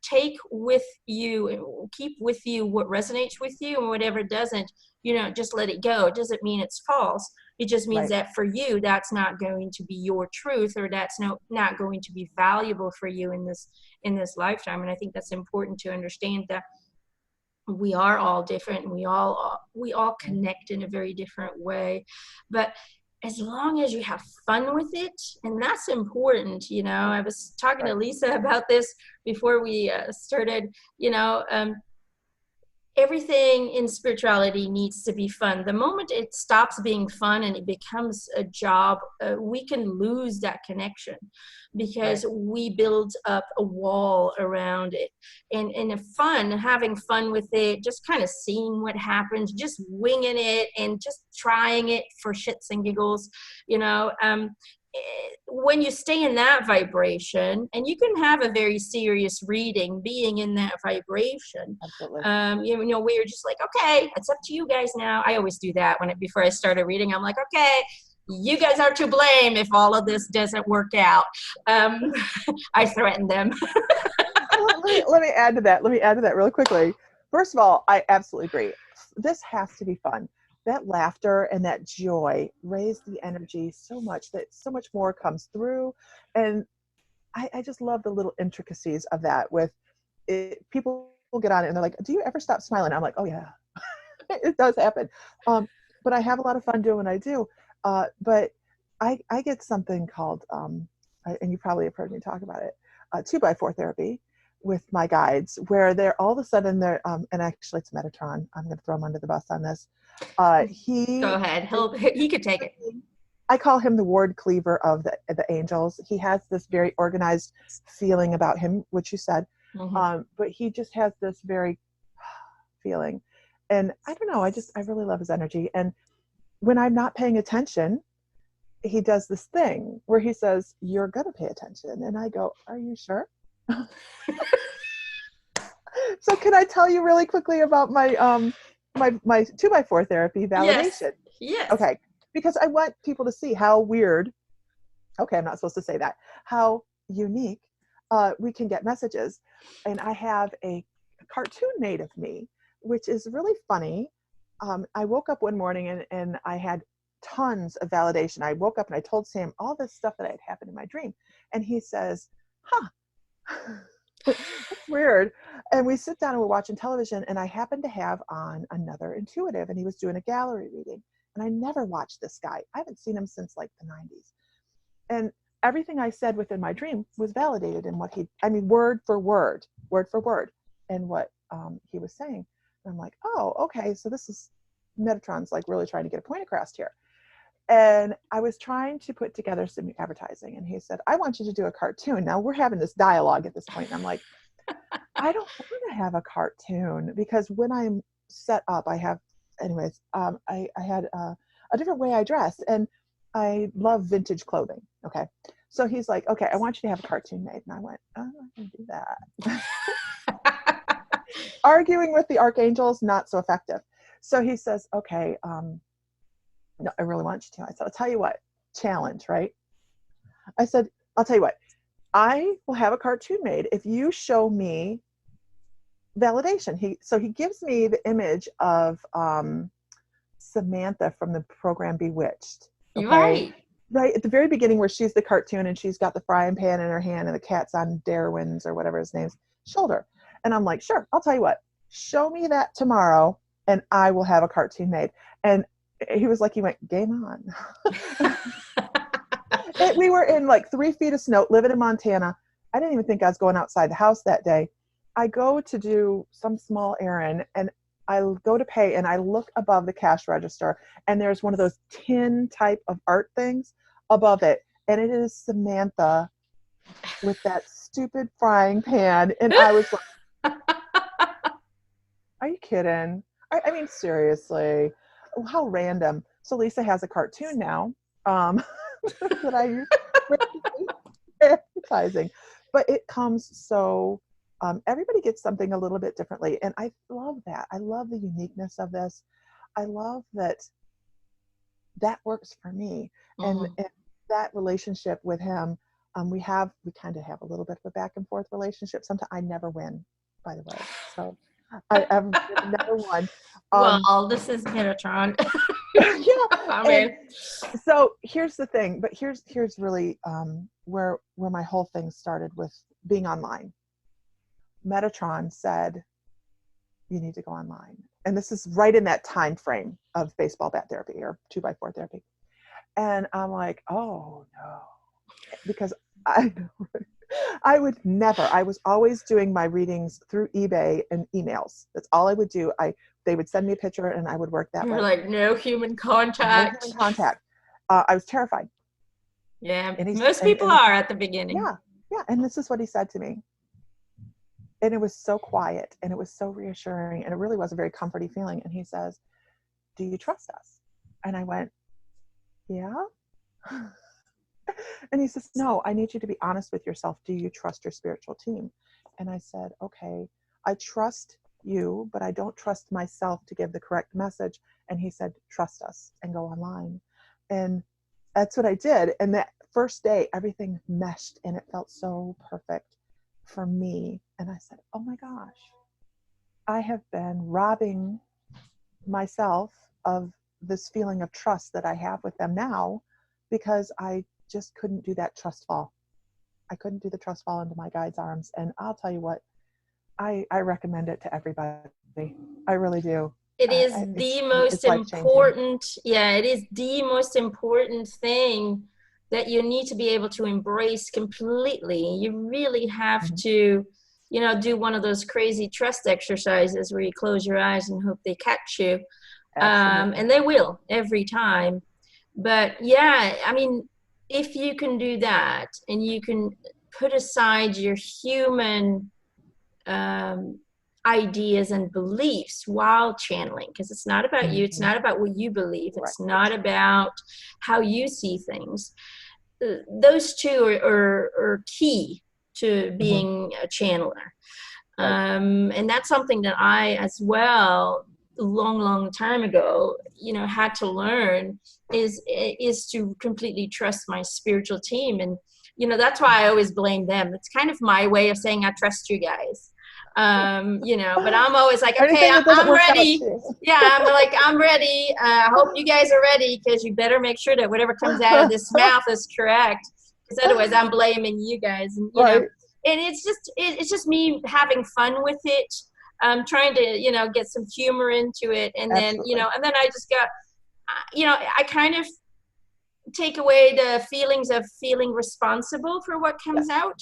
take with you, keep with you what resonates with you, and whatever doesn't, just let it go. It doesn't mean it's false. It just means that for you, that's not going to be your truth, or that's not going to be valuable for you in this lifetime. And I think that's important to understand, that we are all different, and we all connect in a very different way. But as long as you have fun with it, and that's important. I was talking to Lisa about this before we started. Everything in spirituality needs to be fun. The moment it stops being fun and it becomes a job, we can lose that connection, because we build up a wall around it. And having fun with it, just kind of seeing what happens, just winging it and just trying it for shits and giggles, when you stay in that vibration, and you can have a very serious reading being in that vibration, Absolutely. you know, where you're just like, okay, it's up to you guys now. I always do that before I started reading. I'm like, okay, you guys are to blame if all of this doesn't work out. I threaten them. Well, let me add to that. Let me add to that really quickly. First of all, I absolutely agree. This has to be fun. That laughter and that joy raise the energy so much that so much more comes through. And I just love the little intricacies of that with it. People will get on it and they're like, do you ever stop smiling? I'm like, oh yeah, it does happen. But I have a lot of fun doing what I do. But I get something called, and you probably have heard me talk about it, 2x4 therapy with my guides, where they're all of a sudden they're, and actually it's Metatron. I'm going to throw him under the bus on this. Go ahead. He could take it. I call him the ward cleaver of the angels. He has this very organized feeling about him, which you said, but he just has this very feeling. And I don't know, I really love his energy. And when I'm not paying attention, he does this thing where he says, you're going to pay attention. And I go, are you sure? So can I tell you really quickly about my my 2x4 therapy validation? Yes. Okay, because I want people to see how weird, okay, I'm not supposed to say that, how unique we can get messages. And I have a cartoon made of me, which is really funny. I woke up one morning and I had tons of validation. I woke up and I told Sam all this stuff that had happened in my dream. And he says, huh, that's weird. And we sit down and we're watching television, and I happened to have on another intuitive, and he was doing a gallery reading. And I never watched this guy. I haven't seen him since like the 90s. And everything I said within my dream was validated in what word for word, and what he was saying. And I'm like, oh, okay, so this is Metatron's like really trying to get a point across here. And I was trying to put together some advertising, and he said, I want you to do a cartoon. Now we're having this dialogue at this point, and I'm like, I don't want to have a cartoon, because when I'm set up, I have, anyways, I had a different way I dress, and I love vintage clothing. Okay. So he's like, okay, I want you to have a cartoon made. And I went, oh, I'm not going to do that. Arguing with the archangels, not so effective. So he says, okay, no, I really want you to. I said, I'll tell you what, challenge, right? I said, I'll tell you what, I will have a cartoon made if you show me validation. So he gives me the image of Samantha from the program Bewitched. Okay. Right at the very beginning, where she's the cartoon and she's got the frying pan in her hand and the cat's on Darwin's or whatever his name's shoulder. And I'm like, sure, I'll tell you what, show me that tomorrow and I will have a cartoon made. And he was like, he went, game on. We were in like 3 feet of snow, living in Montana. I didn't even think I was going outside the house that day. I go to do some small errand, and I go to pay, and I look above the cash register, and there's one of those tin type of art things above it, and it is Samantha with that stupid frying pan. And I was like, are you kidding? I mean, seriously, how random. So Lisa has a cartoon now that I use for advertising, but it comes so everybody gets something a little bit differently, and I love that. I love the uniqueness of this. I love that works for me. And that relationship with him, we kind of have a little bit of a back and forth relationship. Sometimes I never win, by the way, so I've never won. Well, this is Metatron. Yeah. So here's the thing, but here's really where my whole thing started with being online. Metatron said, you need to go online. And this is right in that time frame of baseball bat therapy or 2x4 therapy. And I'm like, oh no, because I would never, I was always doing my readings through eBay and emails. That's all I would do. They would send me a picture and I would work that way. You're like, no human contact. No human contact. I was terrified. Yeah, most people are at the beginning. Yeah, yeah. And this is what he said to me. And it was so quiet and it was so reassuring, and it really was a very comforting feeling. And he says, do you trust us? And I went, yeah. And he says, no, I need you to be honest with yourself. Do you trust your spiritual team? And I said, okay, I trust you, but I don't trust myself to give the correct message. And he said, trust us and go online. And that's what I did. And that first day, everything meshed and it felt so perfect for me. And I said, oh my gosh, I have been robbing myself of this feeling of trust that I have with them now, because I just couldn't do that trust fall. I couldn't do the trust fall into my guide's arms. And I'll tell you what, I recommend it to everybody. I really do. It is the most important, it is the most important thing that you need to be able to embrace completely. You really have to, you know, do one of those crazy trust exercises where you close your eyes and hope they catch you. And they will every time. But yeah, I mean, if you can do that and you can put aside your human ideas and beliefs while channeling, because it's not about you, it's not about what you believe, it's not about how you see things. Those two are key to being a channeler. And that's something that I as well, long time ago, you know, had to learn is to completely trust my spiritual team. And you know, that's why I always blame them. It's kind of my way of saying I trust you guys. You know, but I'm always like, okay, I'm ready. Yeah, I'm like, I'm ready. I hope you guys are ready, because you better make sure that whatever comes out of this mouth is correct, because otherwise I'm blaming you guys. And you know, and it's just me having fun with it. Trying to, you know, get some humor into it, and then you know, and then I just got, you know, I kind of take away the feelings of feeling responsible for what comes out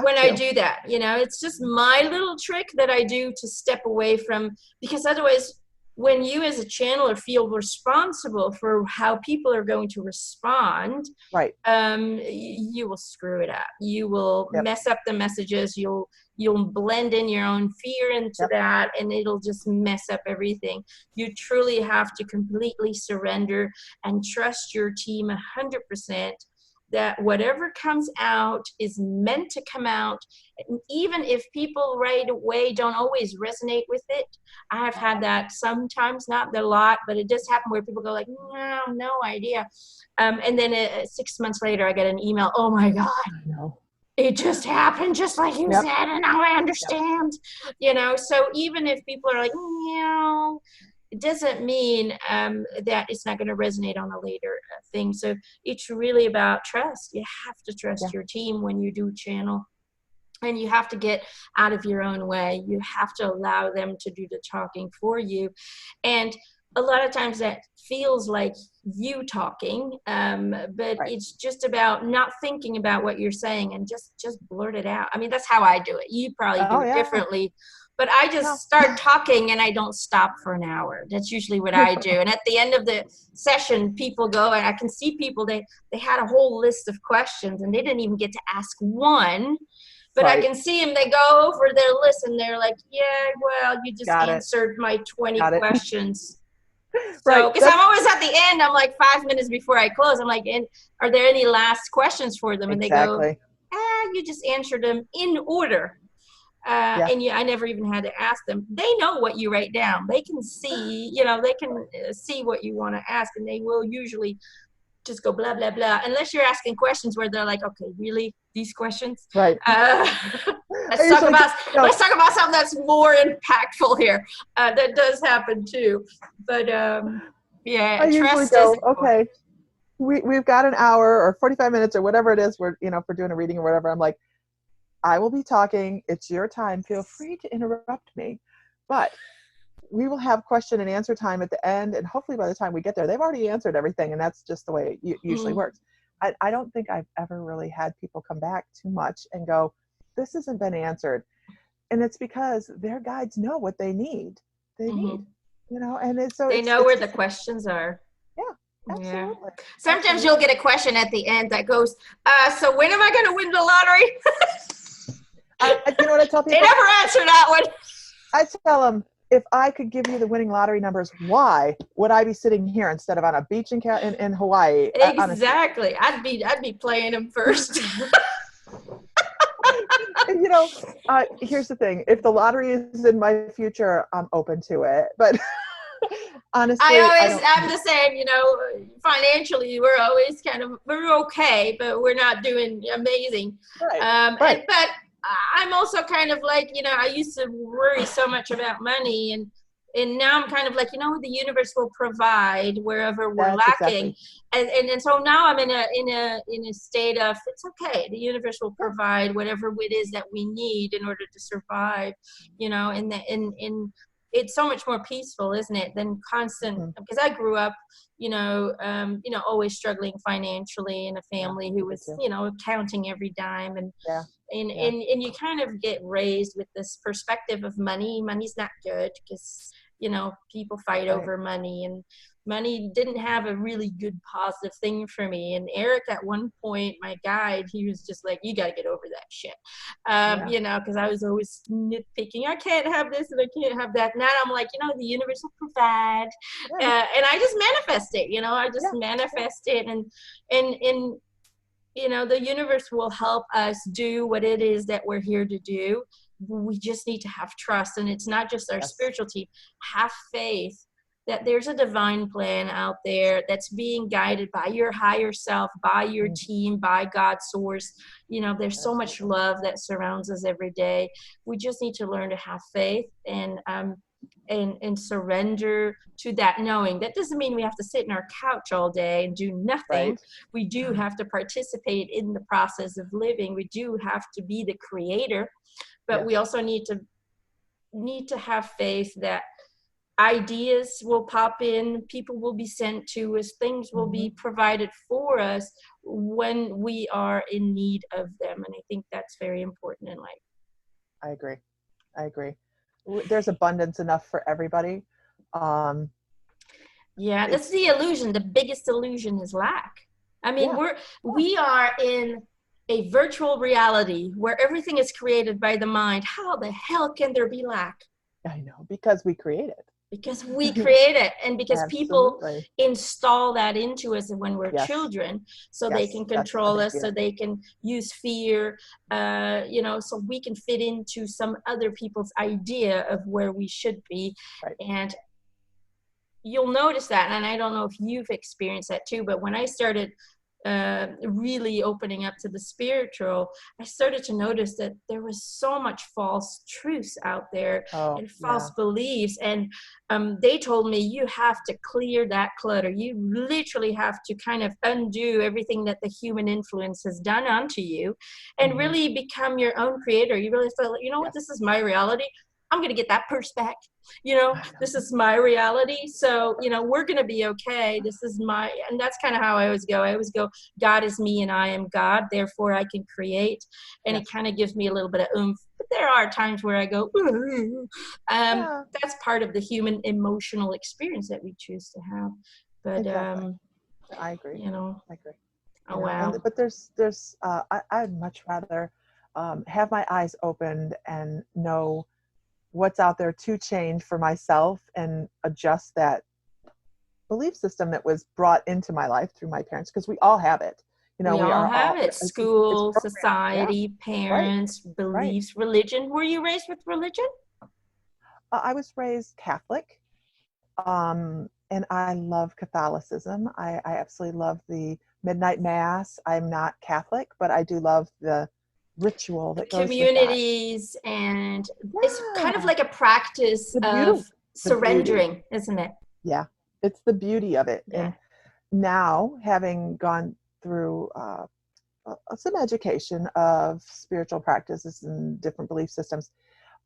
when I do that. You know, it's just my little trick that I do to step away from, because otherwise when you as a channeler feel responsible for how people are going to respond, you will screw it up. You will mess up the messages. You'll blend in your own fear into that, and it'll just mess up everything. You truly have to completely surrender and trust your team 100%, that whatever comes out is meant to come out. And even if people right away don't always resonate with it, I have had that sometimes, not a lot, but it does happen where people go like, no idea. And then 6 months later, I get an email, oh my God, it just happened just like you said, and now I understand. You know, so even if people are like, it doesn't mean that it's not going to resonate on a later thing. So it's really about trust. You have to trust your team when you do channel, and you have to get out of your own way. You have to allow them to do the talking for you. And a lot of times that feels like you talking, but it's just about not thinking about what you're saying and just blurt it out. I mean, that's how I do it. You probably do it differently. But I just start talking and I don't stop for an hour. That's usually what I do. And at the end of the session, people go, and I can see people, they had a whole list of questions and they didn't even get to ask one. But I can see them, they go over their list and they're like, yeah, well, you just answered my 20 questions. So, because I'm always at the end, I'm like 5 minutes before I close, I'm like, are there any last questions for them? And they go, you just answered them in order. And I never even had to ask them. They know what you write down. They can see, you know, they can see what you want to ask, and they will usually just go blah, blah, blah. Unless you're asking questions where they're like, okay, really? These questions? Let's talk about something that's more impactful here. That does happen too. But I usually go, okay, we've got an hour or 45 minutes or whatever it is, we're, you know, if we're doing a reading or whatever, I'm like, I will be talking. It's your time. Feel free to interrupt me. But we will have question and answer time at the end. And hopefully by the time we get there, they've already answered everything. And that's just the way it usually works. I don't think I've ever really had people come back too much and go, this hasn't been answered. And it's because their guides know what they need. They need, you know, and they know where the questions are. Absolutely. Yeah. Sometimes you'll get a question at the end that goes, so when am I going to win the lottery? You know what I tell people? They never answer that one. I tell them, if I could give you the winning lottery numbers, why would I be sitting here instead of on a beach in Hawaii? Honestly. Exactly. I'd be playing them first. And, here's the thing. If the lottery is in my future, I'm open to it. But honestly, I'm the same, financially, we're okay, but we're not doing amazing. Right, But I'm also kind of like, I used to worry so much about money, and now I'm kind of like, the universe will provide wherever we're That's lacking. exactly. And so now I'm in a state of, it's okay. The universe will provide whatever it is that we need in order to survive, in it's so much more peaceful, isn't it, than constant, Mhm. because I grew up, always struggling financially in a Yeah, family who me was, too. counting every dime, and Yeah, and, yeah, and and you kind of get raised with this perspective of money's not good, because people fight right. over money, and money didn't have a really good positive thing for me. And Eric, at one point, my guide, he was just like, you got to get over that shit, Yeah, because I was always nitpicking, I can't have this and I can't have that. Now I'm like, the universe will provide, yeah, and I just manifest it. I just yeah, yeah. manifest it, and the universe will help us do what it is that we're here to do. We just need to have trust. And it's not just our Yes. spiritual team. Have faith that there's a divine plan out there that's being guided by your higher self, by your Mm, team, by God's source. There's so much absolutely. love that surrounds us every day. We just need to learn to have faith, and surrender to that knowing. That doesn't mean we have to sit in our couch all day and do nothing. Right. We do have to participate in the process of living. We do have to be the creator, but we Yes. also need to have faith that ideas will pop in, people will be sent to us, things will Hmm. be provided for us when we are in need of them. And I think that's very important in life. I agree. I agree. There's abundance enough for everybody. Um, Yeah, that's it's the illusion. The biggest illusion is lack. I mean, Yeah, yeah. we are in a virtual reality where everything is created by the mind. How the hell can there be lack? I know, because we create Because we it. create it, and because people Absolutely. install that into us when we're Yes. children, so they Yes. can That's the control us, so behavior. they can use fear, so we can fit into some other people's idea of where we should be. Right. And you'll notice that, and I don't know if you've experienced that too, but when I started really opening up to the spiritual, I started to notice that there was so much false truths out there Oh, and false yeah. beliefs. And they told me, you have to clear that clutter. You literally have to kind of undo everything that the human influence has done onto you, and Hmm. really become your own creator. You really feel, you know what, Yes. this is my reality. I'm going to get that purse back. I This know. is my reality. So, we're going to be okay. This is and that's kind of how I always go. I always go, God is me and I am God. Therefore, I can create. And it Yes. kind of gives me a little bit of oomph. But there are times where I go, Yeah. that's part of the human emotional experience that we choose to have. But, Exactly. I agree. I agree. oh, wow. But I'd much rather have my eyes opened and know what's out there to change for myself and adjust that belief system that was brought into my life through my parents, because we all have it. We We all are have all, it. it's School, programmed. Yeah. society, Right. parents, Right. beliefs, religion. Were you raised with religion? I was raised Catholic, and I love Catholicism. I absolutely love the midnight mass. I'm not Catholic, but I do love the ritual The that goes with that. communities, and it's kind of Yeah. like a practice The of beauty. The beauty. surrendering, isn't it? Yeah. It's the beauty of it. Yeah. And now, having gone through some education of spiritual practices and different belief systems,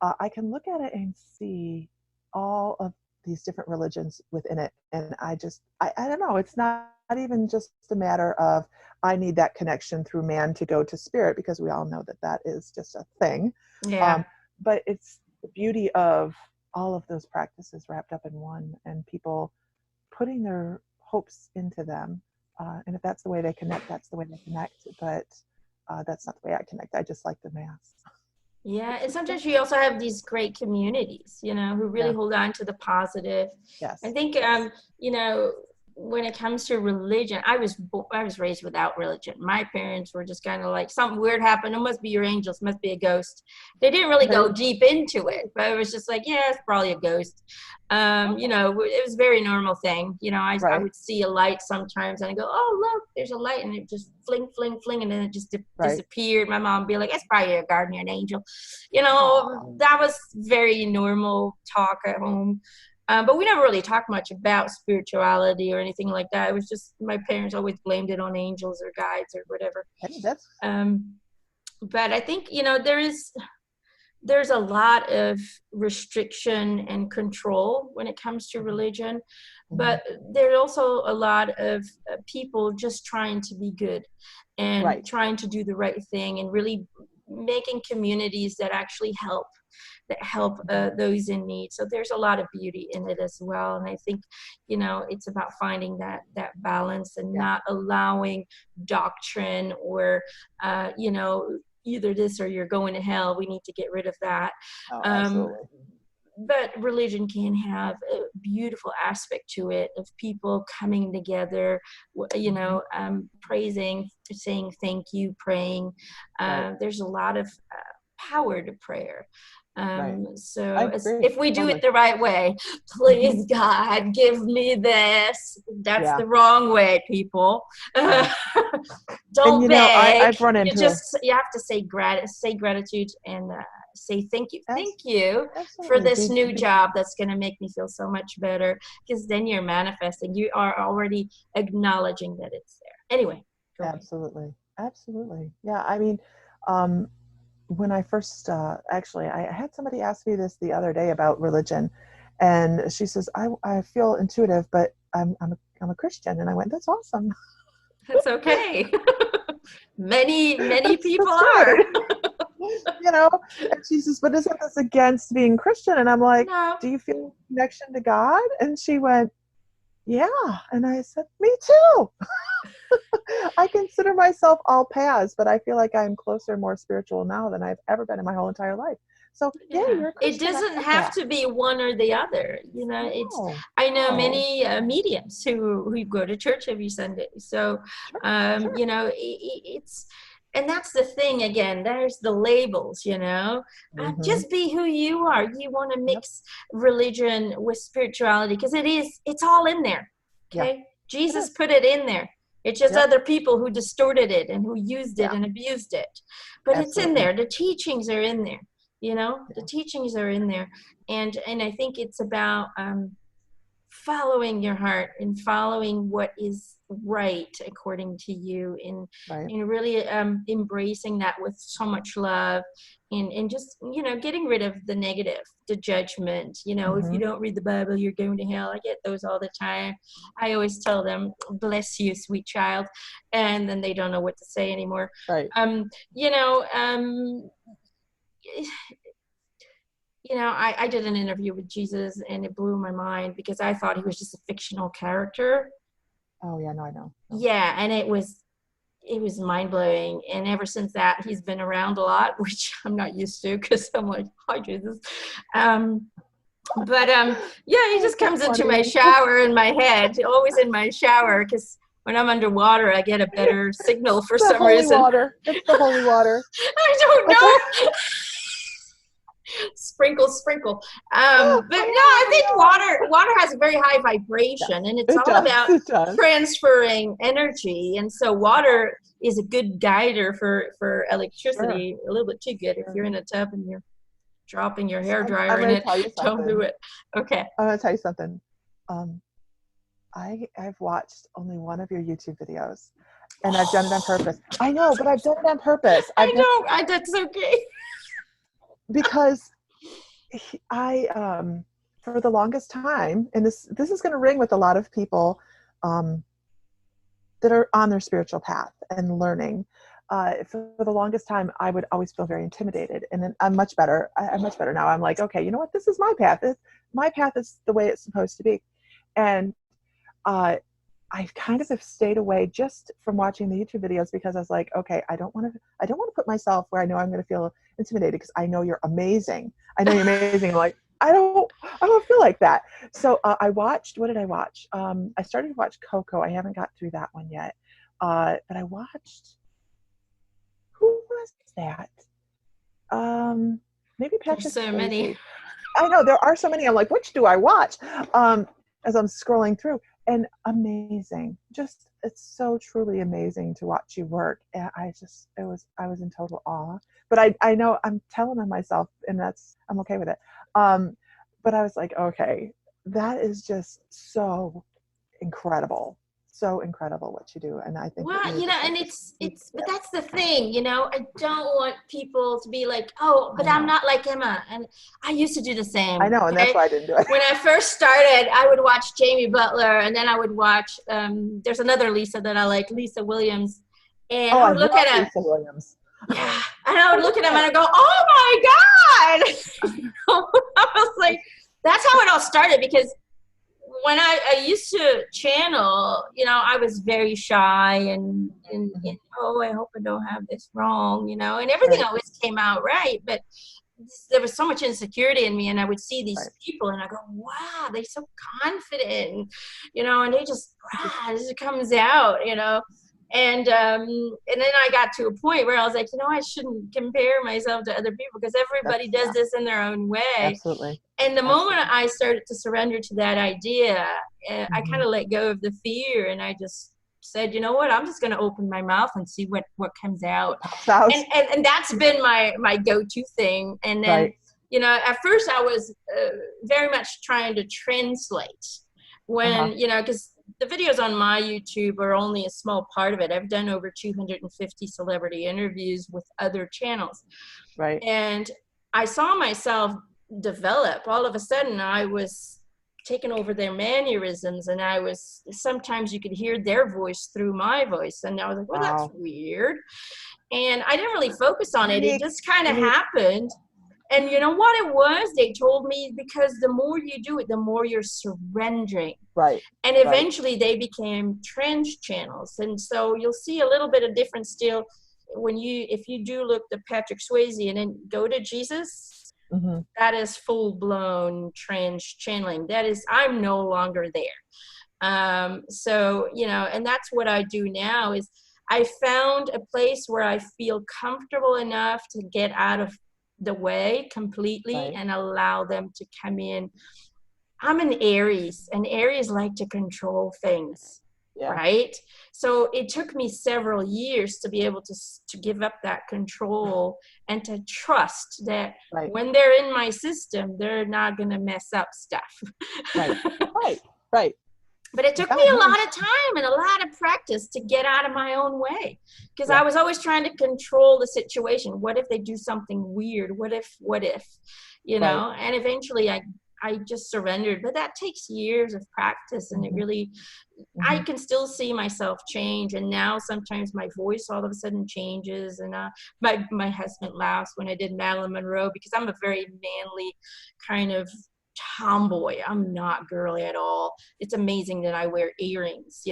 I can look at it and see all of these different religions within it. And I don't know, it's not even just a matter of I need that connection through man to go to spirit, because we all know that that is just a thing. Yeah. Um, but it's the beauty of all of those practices wrapped up in one, and people putting their hopes into them. And if that's the way they connect, that's the way they connect. But that's not the way I connect. I just like the mass. Yeah, and Yeah. sometimes you also have these great communities, who really Yeah. hold on to the positive. I Yes. think, Yes. when it comes to religion, I was raised without religion. My parents were just kind of like, something weird happened. It must be your angels, must be a ghost. They didn't really go Right. deep into it, but it was just like, yeah, it's probably a ghost. Okay. It was a very normal thing. I Right. would see a light sometimes and I go, oh, look, there's a light. And it just fling, fling, fling. And then it just Right. disappeared. My mom would be like, it's probably a guardian angel. Aw. That was very normal talk at home. But we never really talked much about spirituality or anything like that. It was just my parents always blamed it on angels or guides or whatever. Hey, that's Um, but I think, there's a lot of restriction and control when it comes to religion, mhm. but there's also a lot of people just trying to be good and Right. trying to do the right thing and really making communities that help those in need. So there's a lot of beauty in it as well. And I think, it's about finding that balance and Yeah. not allowing doctrine or, either this or you're going to hell. We need to get rid of that. Oh, Um, absolutely. but religion can have a beautiful aspect to it of people coming together, Hmm. praising, saying thank you, praying. Right. There's a lot of power to prayer. Right. I So agree. if we do it Totally. the right way, Hmm. please God, give me this. That's Yeah. the wrong way, people. Yeah. And Don't I've beg. run into a You have to say gratitude and say thank you. Thank abs- you for absolutely this new job that's going to make me feel so much better, because then you're manifesting. You are already acknowledging that it's there. Anyway, go ahead. absolutely. Absolutely. Yeah. I mean, um, when I first actually, I had somebody ask me this the other day about religion, and she says, I feel intuitive, but I'm a Christian. And I went, that's awesome. That's okay. Many people That's are. great. you know and she says, but isn't this against being Christian? And I'm like, No. do you feel a connection to God? And she went, yeah. And I said, me too. I consider myself all paths, but I feel like I'm closer, more spiritual now than I've ever been in my whole entire life. So yeah, Yeah, you're a it Christian, I doesn't get have that. to be one or the other. It's No. I know No. many mediums who go to church every Sunday. So, Sure. Sure. it's and that's the thing again. There's the labels. Hmm. Just be who you are. You want to Yep. mix religion with spirituality because it's all in there. Yeah, Okay, it Jesus is. put it in there. It's just Yep. other people who distorted it and who used it Yeah, and abused it. But it's in absolutely. there. The teachings are in there. The Yeah. teachings are in there. And I think it's about following your heart and following what is right according to you, Right. and really embracing that with so much love, and just getting rid of the negative, the judgment. If you Hmm. don't read the Bible, you're going to hell. I get those all the time. I always tell them, bless you, sweet child, and then they don't know what to say anymore. Right. um you know um I did an interview with Jesus and it blew my mind because I thought he was just a fictional character. Oh yeah, no, I know. No. Yeah, and it was mind blowing. And ever since that, he's been around a lot, which I'm not used to because I'm like, hi Jesus. Um, but yeah, he Oh, just that's comes into my funny. shower in my head, always in my shower, because when I'm underwater, I get a better signal for The some holy reason. water. It's the holy water. I don't I'll tell you. know. Sprinkle, sprinkle. But no, Oh I my think God. water has a very high vibration, Yes, and it's it all does. about It does. transferring energy. And so water is a good guider for Sure. electricity. A little bit too good if Sure. you're in a tub and you're dropping your So hair I'm dryer in going to it. tell you Don't do something. it. Okay. I'm going to tell you something. Um, I've watched only one of your YouTube videos, and I've done it on purpose. I know, but I've done it on purpose. I know. That's okay. Because I for the longest time, and this is going to ring with a lot of people um, that are on their spiritual path and learning. For the longest time, I would always feel very intimidated, and then I'm much better. I'm much better now. I'm like, okay, you know what? This is my path. My path is the way it's supposed to be, and uh, I kind of have stayed away just from watching the YouTube videos because I was like, okay, I don't want to put myself where I know I'm going to feel intimidated because I know you're amazing. I know you're amazing. I'm like, I don't feel like that. So I watched, what did I watch? I started to watch Coco. I haven't got through that one yet. But I watched, who was that? Maybe There's Patrick so many. Swayze. I know there are so many. I'm like, which do I watch? As I'm scrolling through, and amazing. Just it's so truly amazing to watch you work. And I was in total awe. But I know I'm telling on myself, and I'm okay with it. But I was like, okay, that is just so incredible what you do, and I think that you Well, would just have and this huge but gift. that's the thing, I don't want people to be like, oh, but I I'm know, not like Emma. And I used to do the I same. know, and that's Okay. why I didn't do it. When I first started, I would watch Jamie Butler, and then I would watch, there's another Lisa that I like, Lisa Williams. And Oh, I I would look love at him. Lisa Williams. Yeah. And I would look at him and Yeah. I go, oh my God. I was like, that's how it all started, because when I used to channel, I was very shy and oh, I hope I don't have this wrong, and everything Right, always came out right. But there was so much insecurity in me, and I would see these right. people and I go, wow, they're so confident, and they just, wow, this comes out. And then I got to a point where I was like, I shouldn't compare myself to other people because everybody does Yeah, this in their own way. absolutely, And the moment absolutely. I started to surrender to that idea, I kind Mm-hmm. of let go of the fear, and I just said, you know what, I'm just going to open my mouth and see what comes out. What pops out? And that's been my go-to thing. And then, Right. at first I was very much trying to translate Uh-huh. when, because the videos on my YouTube are only a small part of it. I've done over 250 celebrity interviews with other channels. Right. And I saw myself develop. All of a sudden, I was taking over their mannerisms, and sometimes you could hear their voice through my voice. And I was like, well, that's Wow. weird. And I didn't really focus on it. It Unique. just kind of Unique. happened. And you know what it was? They told me, because the more you do it, the more you're surrendering. Right. And Right. eventually they became trend channels. And so you'll see a little bit of difference still if you do look to Patrick Swayze and then go to Jesus. Mm-hmm. That is full-blown trans channeling. That is, I'm no longer there. So, and that's what I do now is I found a place where I feel comfortable enough to get out of the way completely Right. and allow them to come in. I'm an Aries, and Aries like to control things, Yeah. right? So it took me several years to be able to give up that control and to trust that Right. when they're in my system, they're not going to mess up stuff. Right. Right. Right. But it took me God a lot knows. of time and a lot of practice to get out of my own way, because I Yeah. was always trying to control the situation. What if they do something weird? What if, Right. and eventually I just surrendered. But that takes years of practice, and it Mm-hmm. really, I Mm-hmm. can still see myself change. And now sometimes my voice all of a sudden changes, and my husband laughs when I did Marilyn Monroe, because I'm a very manly kind of tomboy. I'm not girly at all. It's amazing that I wear earrings.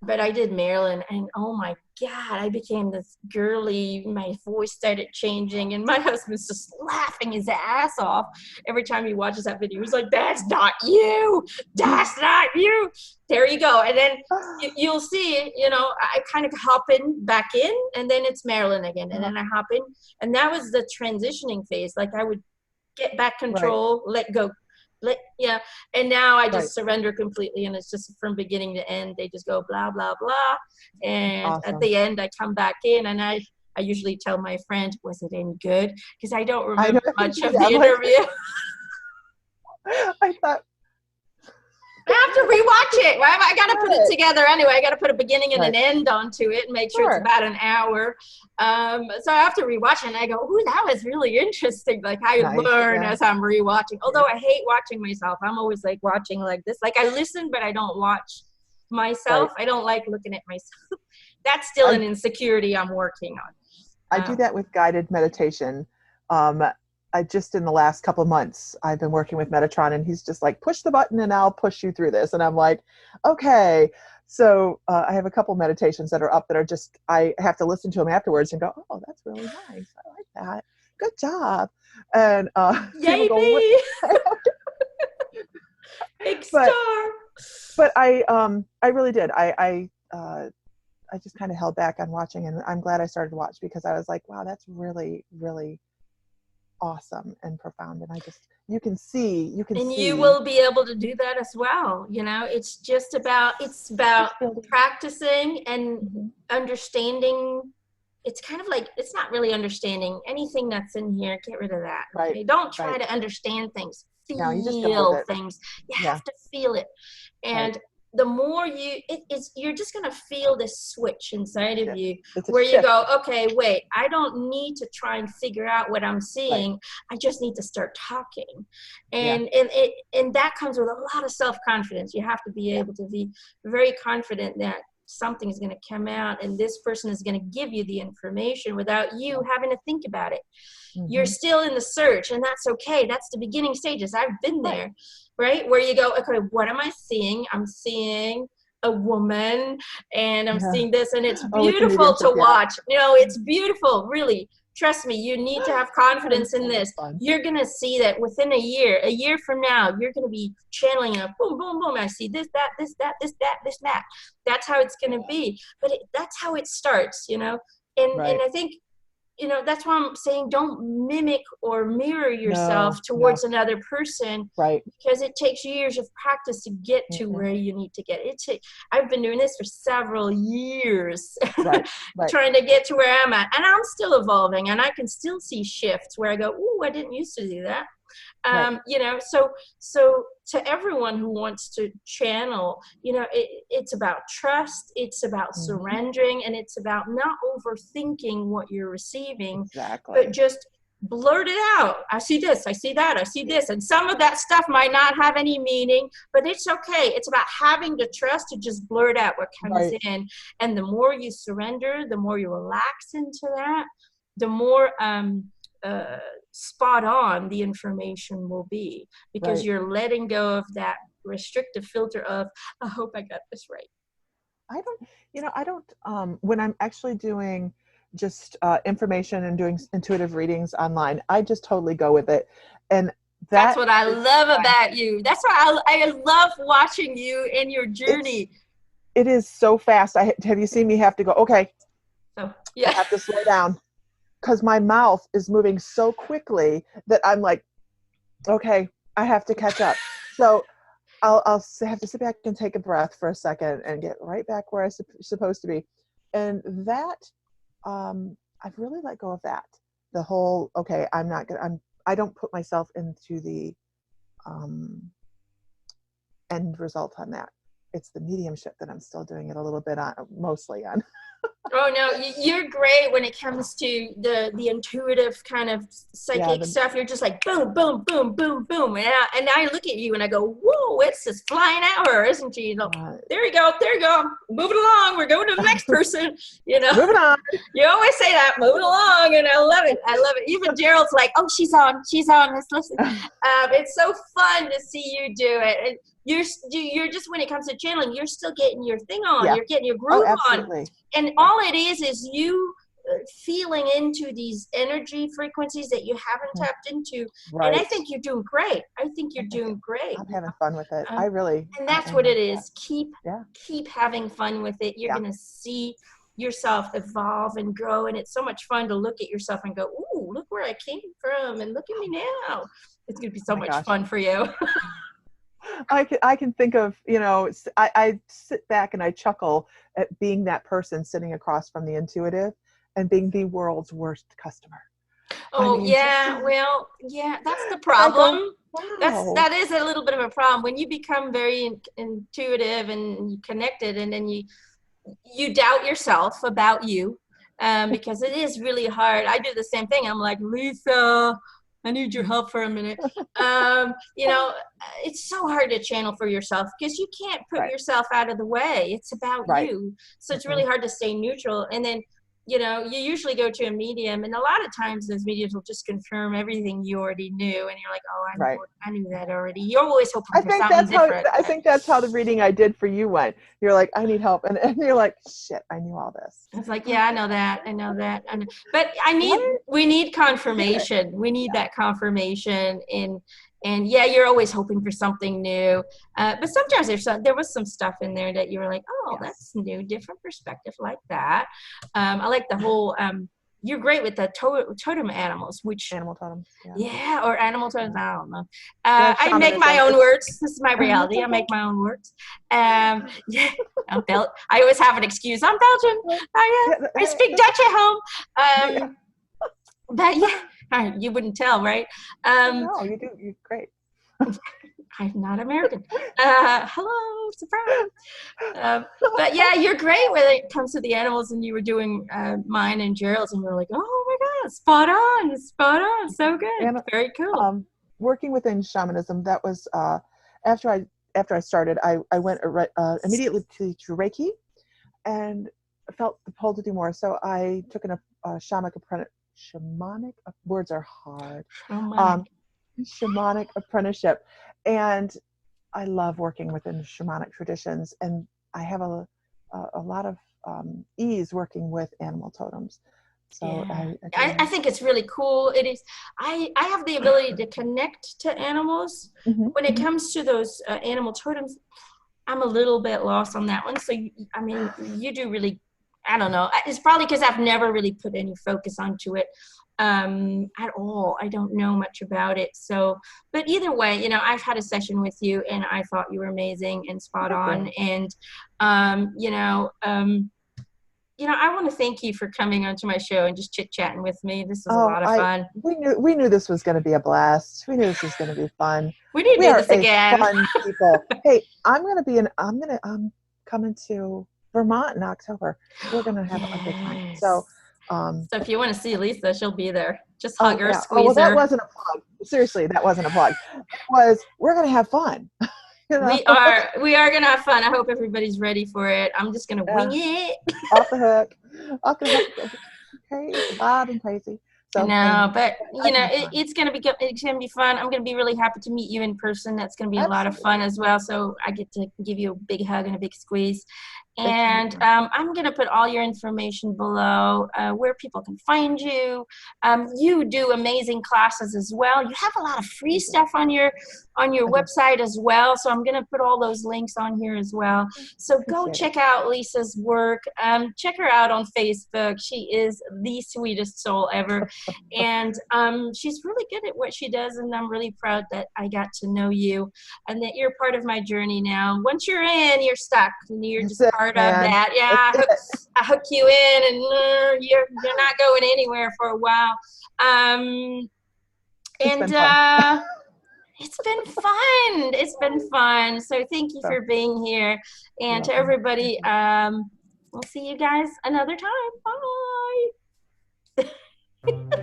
But I did Marilyn, and oh my God, I became this girly. My voice started changing, and my husband's just laughing his ass off every time he watches that video. He's like, "That's not you. That's not you." There you go. And then you'll see, I kind of hop back in, and then it's Marilyn again, and Uh-huh. then I hop in, and that was the transitioning phase. Like I would get back Right. control, let go, yeah. And now I Right. just surrender completely, and it's just from beginning to end. They just go blah blah blah, and at Awesome. the end I come back in, and I usually tell my friend, was it any good? Because I don't I know. remember much of Yeah, the I'm like, interview. I thought. I have to rewatch it. Right? I got to put it Good. together anyway. I got to put a beginning and an Right. end onto it and make sure it's Sure. about an hour. So I have to rewatch it, and I go, "Ooh, that was really interesting." Like I Nice. learn Yeah. as I'm rewatching. Yeah. Although I hate watching myself, I'm always like watching like this. Like I listen, but I don't watch myself. Right. I don't like looking at myself. That's still an I insecurity I'm working on. I do that with guided meditation. Um, I just in the last couple of months, I've been working with Metatron, and he's just like, push the button and I'll push you through this. And I'm like, okay. So I have a couple meditations that are up that are just, I have to listen to them afterwards and go, oh, that's really nice. I like that. Good job. And people Yay go, what? me! Big but star. but I really did. I just kind of held back on watching, and I'm glad I started to watch, because I was like, wow, that's really, really awesome and profound. And you can see. And you will be able to do that as well. You know, it's about practicing and understanding. It's kind of like, it's not really understanding anything that's in here. Get rid of that. Right. Okay? Don't try Right. to understand things. Feel No, you just go with it. things. You have to feel it. And Right. the more you're just going to feel this switch inside of you where you shift. go, okay, wait, I don't need to try and figure out what I'm seeing. Right. I just need to start talking. And that comes with a lot of self-confidence. You have to be able to be very confident that something is going to come out and this person is going to give you the information without you having to think about it. You're still in the search, and that's okay. That's the beginning stages. I've been there, right? Where you go, okay, what am I seeing? I'm seeing a woman, and I'm seeing this, and it's beautiful to watch. You know, it's beautiful, really. Trust me, you need to have confidence in this. You're going to see that within a year from now, you're going to be channeling a boom, boom, boom. I see this, that, this, that, this, that, this, that. That's how it's going to be. But that's how it starts, you know? And I think, you know, that's why I'm saying don't mimic or mirror yourself towards another person, right? Because it takes years of practice to get to where you need to get. I've been doing this for several years, trying to get to where I'm at, and I'm still evolving, and I can still see shifts where I go, "Ooh, I didn't used to do that." You know, so to everyone who wants to channel, you know, it's about trust, it's about surrendering, and it's about not overthinking what you're receiving, but just blurt it out. I see this, I see that, I see this. And some of that stuff might not have any meaning, but it's okay. It's about having the trust to just blurt out what comes in. And the more you surrender, the more you relax into that, the more spot on the information will be, because you're letting go of that restrictive filter of, I hope I got this right. I don't when I'm actually doing just information and doing intuitive readings online, I just totally go with it. And that's what I love about you. That's why I love watching you and your journey. It is so fast. Have you seen me have to go, okay, so I have to slow down, because my mouth is moving so quickly that I'm like, okay, I have to catch up. So I'll have to sit back and take a breath for a second and get right back where I'm supposed to be. And that, I've really let go of that. The whole, okay, I don't put myself into the end result on that. It's the mediumship that I'm still doing it a little bit on, mostly on. Oh no, you're great when it comes to the intuitive kind of psychic stuff. You're just like boom, boom, boom, boom, boom, and I look at you and I go, whoa, it's this flying hour, isn't she? You know, there you go, moving along. We're going to the next person. You know, moving on. You always say that, moving along, and I love it. Even Gerald's like, oh, she's on. Let's listen. It's so fun to see you do it. And you're just, when it comes to channeling, you're still getting your thing on. You're getting your groove on. And all it is you feeling into these energy frequencies that you haven't tapped into. And I think you're doing great. I'm having fun with it. And that's what it is. Keep having fun with it. You're going to see yourself evolve and grow. And it's so much fun to look at yourself and go, ooh, look where I came from. And look at me now. It's going to be so much fun for you. I can think of, you know, I sit back and I chuckle at being that person sitting across from the intuitive and being the world's worst customer. Oh, that's the problem. That is a little bit of a problem when you become very intuitive and connected, and then you doubt yourself about you, because it is really hard. I do the same thing. I'm like, Lisa, I need your help for a minute. You know, it's so hard to channel for yourself because you can't put yourself out of the way. It's about you. So it's really hard to stay neutral. And then you know, you usually go to a medium, and a lot of times those mediums will just confirm everything you already knew, and you're like, oh, Right. I knew that already. You're always hoping for something different. I think that's how the reading I did for you went. You're like, I need help, and you're like, shit, I knew all this. It's like, yeah, I know that. I know that. I know. But Right? we need confirmation. We need Yeah. that confirmation. And yeah, you're always hoping for something new. But sometimes there was some stuff in there that you were like, oh, Yes. that's new, different perspective like that. I like the whole, you're great with the totem animals, which, Animal totems. Yeah. yeah, or animal totems, I don't know. Yeah, I make my shamanism. own words. This is my reality. I Okay. make my own words. Yeah, I always have an excuse. I'm Belgian. I speak Dutch at home. Yeah. But yeah, you wouldn't tell, right? No, you do. You're great. I'm not American. Hello, surprise. But yeah, you're great when it comes to the animals, and you were doing mine and Gerald's, and we were like, oh my God, spot on, so good, And very cool. working within shamanism, that was after I started, I went immediately to Reiki, and felt the pull to do more. So I took shamanic words are hard. Oh my. Shamanic apprenticeship, and I love working within shamanic traditions, and I have a lot of ease working with animal totems. So Yeah. again, I think it's really cool. It is. I have the ability to connect to animals. When it comes to those animal totems, I'm a little bit lost on that one. So, I mean, you do really, I don't know. It's probably because I've never really put any focus onto it at all. I don't know much about it. So, but either way, you know, I've had a session with you, and I thought you were amazing and spot on. And, I want to thank you for coming onto my show and just chit chatting with me. This was a lot of fun. We knew this was going to be a blast. We knew this was going to be fun. We need to do this again. Fun people. Hey, I'm coming to Vermont in October. We're going to have a good time. So if you want to see Lisa, she'll be there. Just hug her, squeeze well, that her. wasn't a plug. Seriously, that wasn't a plug. We're going to have fun. You know? We are gonna have fun. I hope everybody's ready for it. I'm just gonna wing it. Off the hook. Crazy, loud and crazy. So, no, but it's gonna be fun. I'm gonna be really happy to meet you in person. That's gonna be a lot of fun as well. So I get to give you a big hug and a big squeeze. And I'm going to put all your information below, where people can find you. You do amazing classes as well. You have a lot of free stuff on your website as well. So I'm going to put all those links on here as well. So go check out Lisa's work. Check her out on Facebook. She is the sweetest soul ever. And she's really good at what she does. And I'm really proud that I got to know you and that you're part of my journey now. Once you're in, you're stuck. And you're just part of that. Yeah, I hook you in, and you're not going anywhere for a while. It's been fun. It's been fun. So thank you for being here. And to everybody, we'll see you guys another time. Bye.